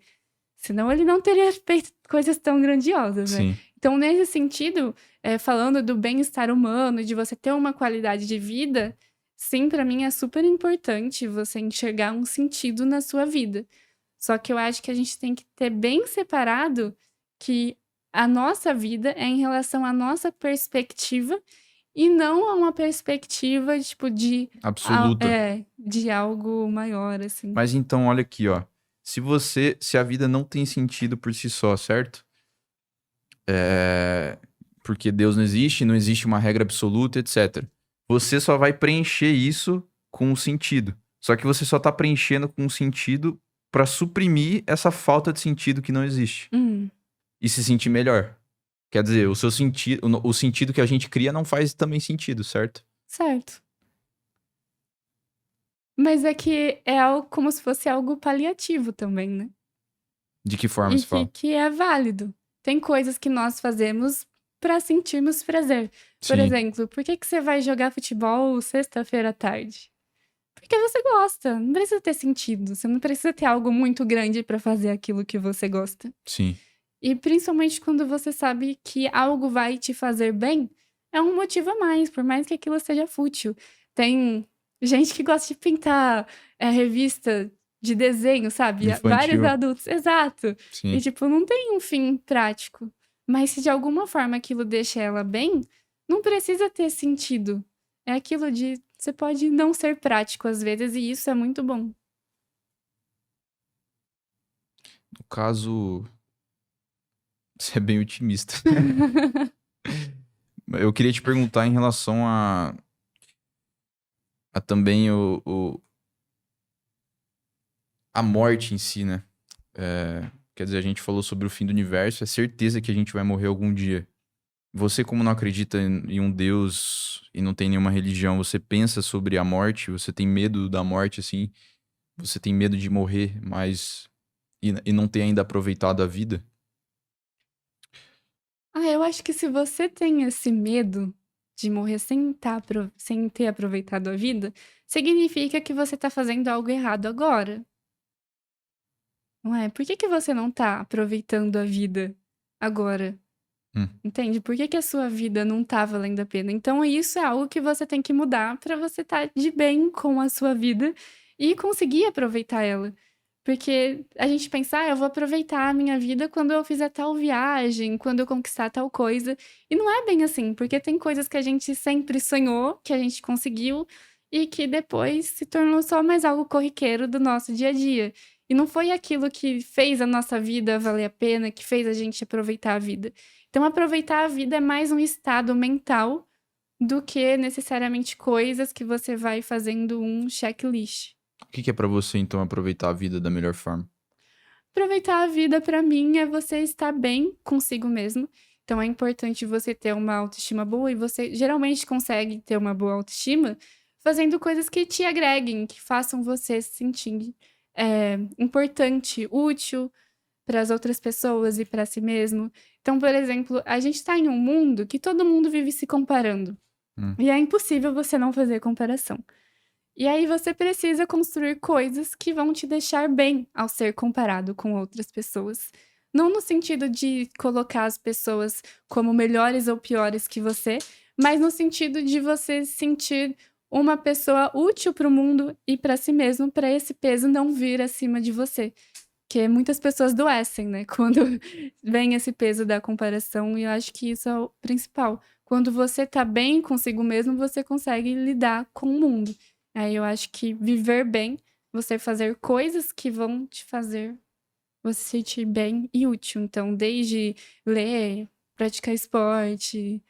Senão ele não teria feito coisas tão grandiosas, né? Sim. Então, nesse sentido, falando do bem-estar humano, de você ter uma qualidade de vida, sim, pra mim é super importante você enxergar um sentido na sua vida. Só que eu acho que a gente tem que ter bem separado que a nossa vida é em relação à nossa perspectiva e não a uma perspectiva, tipo, Absoluta. de algo maior, assim. Mas então, olha aqui, ó. Se a vida não tem sentido por si só, certo? É, porque Deus não existe, não existe uma regra absoluta, etc. Você só vai preencher isso com um sentido. Só que você só tá preenchendo com um sentido pra suprimir essa falta de sentido que não existe Hum, e se sentir melhor. Quer dizer, o seu sentido, o sentido que a gente cria não faz também sentido, certo? certo. Mas é que é algo como se fosse algo paliativo também, né? De que forma E se fala? que é válido. Tem coisas que nós fazemos para sentirmos prazer. Por Sim, exemplo, por que você vai jogar futebol sexta-feira à tarde? Porque você gosta. Não precisa ter sentido. Você não precisa ter algo muito grande para fazer aquilo que você gosta. sim. E principalmente quando você sabe que algo vai te fazer bem, é um motivo a mais, por mais que aquilo seja fútil. Tem gente que gosta de pintar revista de desenho, sabe? Vários Infantil. adultos, exato. E, Sim. tipo, não tem um fim prático. Mas se de alguma forma aquilo deixa ela bem, não precisa ter sentido. É aquilo de você pode não ser prático às vezes, e isso é muito bom. No caso, você é bem otimista. Eu queria te perguntar em relação a. há também a morte em si, né? Quer dizer, a gente falou sobre o fim do universo, é certeza que a gente vai morrer algum dia. Você, como não acredita em um Deus e não tem nenhuma religião, você pensa sobre a morte? Você tem medo da morte, assim? Você tem medo de morrer, mas... E não ter ainda aproveitado a vida? Eu acho que se você tem esse medo de morrer sem ter aproveitado a vida, significa que você tá fazendo algo errado agora, não é? Por que que você não tá aproveitando a vida agora? Hum. Entende? Por que que a sua vida não tá valendo a pena? Então isso é algo que você tem que mudar pra você estar de bem com a sua vida e conseguir aproveitar ela. Porque a gente pensa: eu vou aproveitar a minha vida quando eu fizer tal viagem, quando eu conquistar tal coisa. E não é bem assim, porque tem coisas que a gente sempre sonhou, que a gente conseguiu e que depois se tornou só mais algo corriqueiro do nosso dia a dia. E não foi aquilo que fez a nossa vida valer a pena, que fez a gente aproveitar a vida. Então, aproveitar a vida é mais um estado mental do que necessariamente coisas que você vai fazendo um checklist. O que é pra você, então, aproveitar a vida da melhor forma? Aproveitar a vida pra mim é você estar bem consigo mesmo. Então é importante você ter uma autoestima boa e você geralmente consegue ter uma boa autoestima fazendo coisas que te agreguem, que façam você se sentir importante, útil para as outras pessoas e para si mesmo. Então, por exemplo, a gente está em um mundo que todo mundo vive se comparando. Hum. E é impossível você não fazer comparação. E aí você precisa construir coisas que vão te deixar bem ao ser comparado com outras pessoas. Não no sentido de colocar as pessoas como melhores ou piores que você, mas no sentido de você se sentir uma pessoa útil para o mundo e para si mesmo, para esse peso não vir acima de você. Porque muitas pessoas adoecem, né, quando vem esse peso da comparação, e eu acho que isso é o principal. Quando você tá bem consigo mesmo, você consegue lidar com o mundo. Aí eu acho que viver bem, você fazer coisas que vão te fazer você se sentir bem e útil. Então, desde ler, praticar esporte,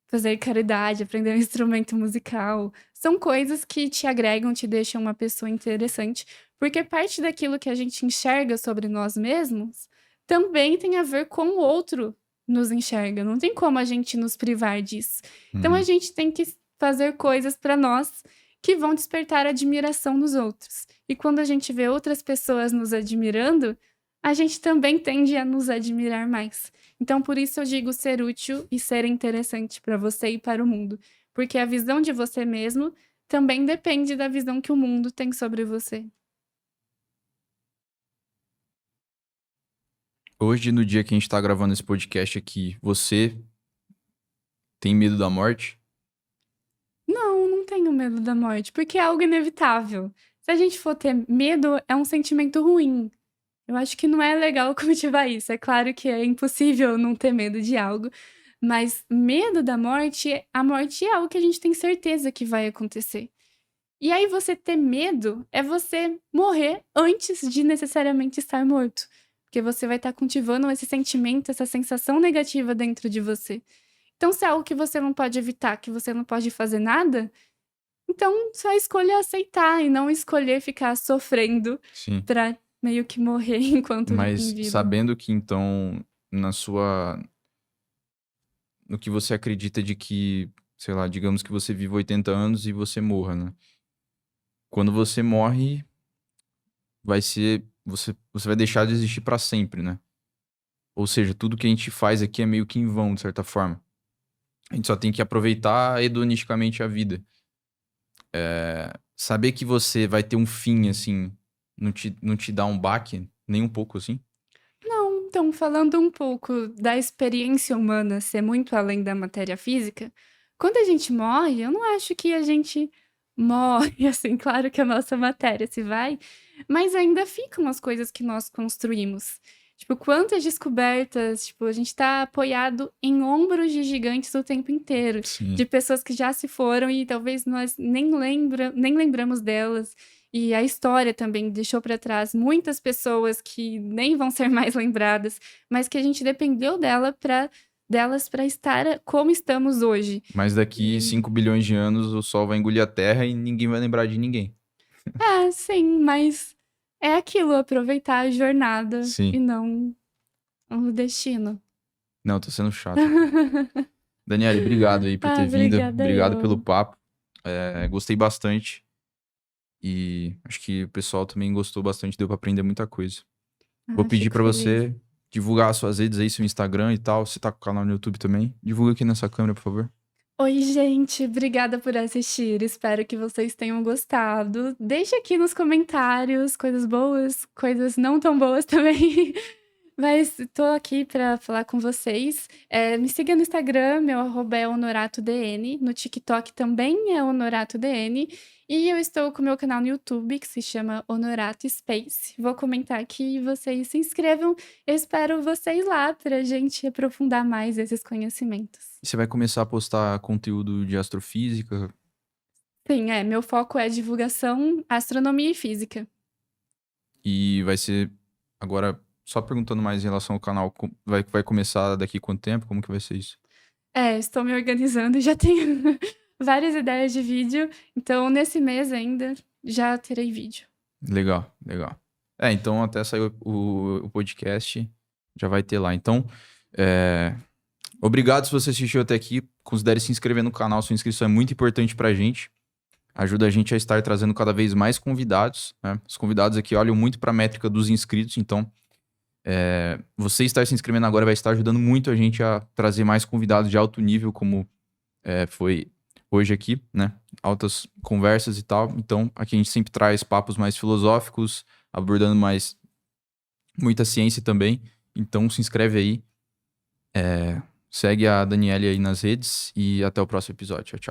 fazer caridade, aprender um instrumento musical, são coisas que te agregam, te deixam uma pessoa interessante, porque parte daquilo que a gente enxerga sobre nós mesmos também tem a ver com o outro nos enxerga. Não tem como a gente nos privar disso. Então a gente tem que fazer coisas para nós que vão despertar admiração nos outros. E quando a gente vê outras pessoas nos admirando, a gente também tende a nos admirar mais. Então, por isso eu digo ser útil e ser interessante para você e para o mundo. Porque a visão de você mesmo também depende da visão que o mundo tem sobre você. Hoje, no dia que a gente tá gravando esse podcast aqui, você tem medo da morte? Não, não tenho medo da morte, porque é algo inevitável. Se a gente for ter medo, é um sentimento ruim. Eu acho que não é legal cultivar isso. É claro que é impossível não ter medo de algo, mas medo da morte, a morte é algo que a gente tem certeza que vai acontecer. E aí você ter medo é você morrer antes de necessariamente estar morto. Porque você vai estar cultivando esse sentimento, essa sensação negativa dentro de você. Então, se é algo que você não pode evitar, que você não pode fazer nada, então só escolha aceitar e não escolher ficar sofrendo Sim. pra meio que morrer enquanto Mas em vida. sabendo que, então, no que você acredita de que, sei lá, digamos que você viva 80 anos e você morra, né? Quando você morre, você vai deixar de existir pra sempre, né? Ou seja, tudo que a gente faz aqui é meio que em vão, de certa forma. A gente só tem que aproveitar hedonisticamente a vida. Saber que você vai ter um fim, assim, não te dá um baque, nem um pouco, assim? Não, então, falando um pouco da experiência humana ser muito além da matéria física, quando a gente morre, eu não acho que a gente morre, assim, claro que a nossa matéria se vai, mas ainda ficam as coisas que nós construímos. Tipo, quantas descobertas, tipo, a gente tá apoiado em ombros de gigantes o tempo inteiro, Sim. de pessoas que já se foram e talvez nós nem lembramos delas. E a história também deixou para trás muitas pessoas que nem vão ser mais lembradas, mas que a gente dependeu dela para delas para estar como estamos hoje. Mas daqui 5 bilhões de anos o Sol vai engolir a Terra e ninguém vai lembrar de ninguém. Sim, mas é aquilo, aproveitar a jornada Sim. e não o destino. Não, tô sendo chato. Daniele, obrigado aí por ter vindo. Obrigada Obrigado eu. pelo papo. Gostei bastante. E acho que o pessoal também gostou bastante, deu pra aprender muita coisa. Vou pedir Fico pra feliz. você divulgar as suas redes aí, seu Instagram e tal. Você tá com o canal no YouTube também. Divulga aqui nessa câmera, por favor. Oi, gente, obrigada por assistir. Espero que vocês tenham gostado. Deixe aqui nos comentários coisas boas, coisas não tão boas também. Mas tô aqui pra falar com vocês. Me siga no Instagram, meu arroba é honoratodn. No TikTok também é honoratodn. E eu estou com o meu canal no YouTube, que se chama Honorato Space. Vou comentar aqui e vocês se inscrevam. Eu espero vocês lá pra gente aprofundar mais esses conhecimentos. E você vai começar a postar conteúdo de astrofísica? Sim, meu foco é divulgação, astronomia e física. E vai ser agora, só perguntando mais em relação ao canal, vai começar daqui quanto tempo? Como que vai ser isso? Estou me organizando, já tenho várias ideias de vídeo, então nesse mês ainda já terei vídeo. Legal, legal. Então até sair o podcast, já vai ter lá. Então, obrigado se você assistiu até aqui. Considere se inscrever no canal, sua inscrição é muito importante pra gente. Ajuda a gente a estar trazendo cada vez mais convidados, né? Os convidados aqui olham muito pra métrica dos inscritos, então você estar se inscrevendo agora vai estar ajudando muito a gente a trazer mais convidados de alto nível, como foi hoje aqui, né? Altas conversas e tal. Então, aqui a gente sempre traz papos mais filosóficos, abordando mais muita ciência também. Então, se inscreve aí. Segue a Daniele aí nas redes e até o próximo episódio. Tchau, tchau.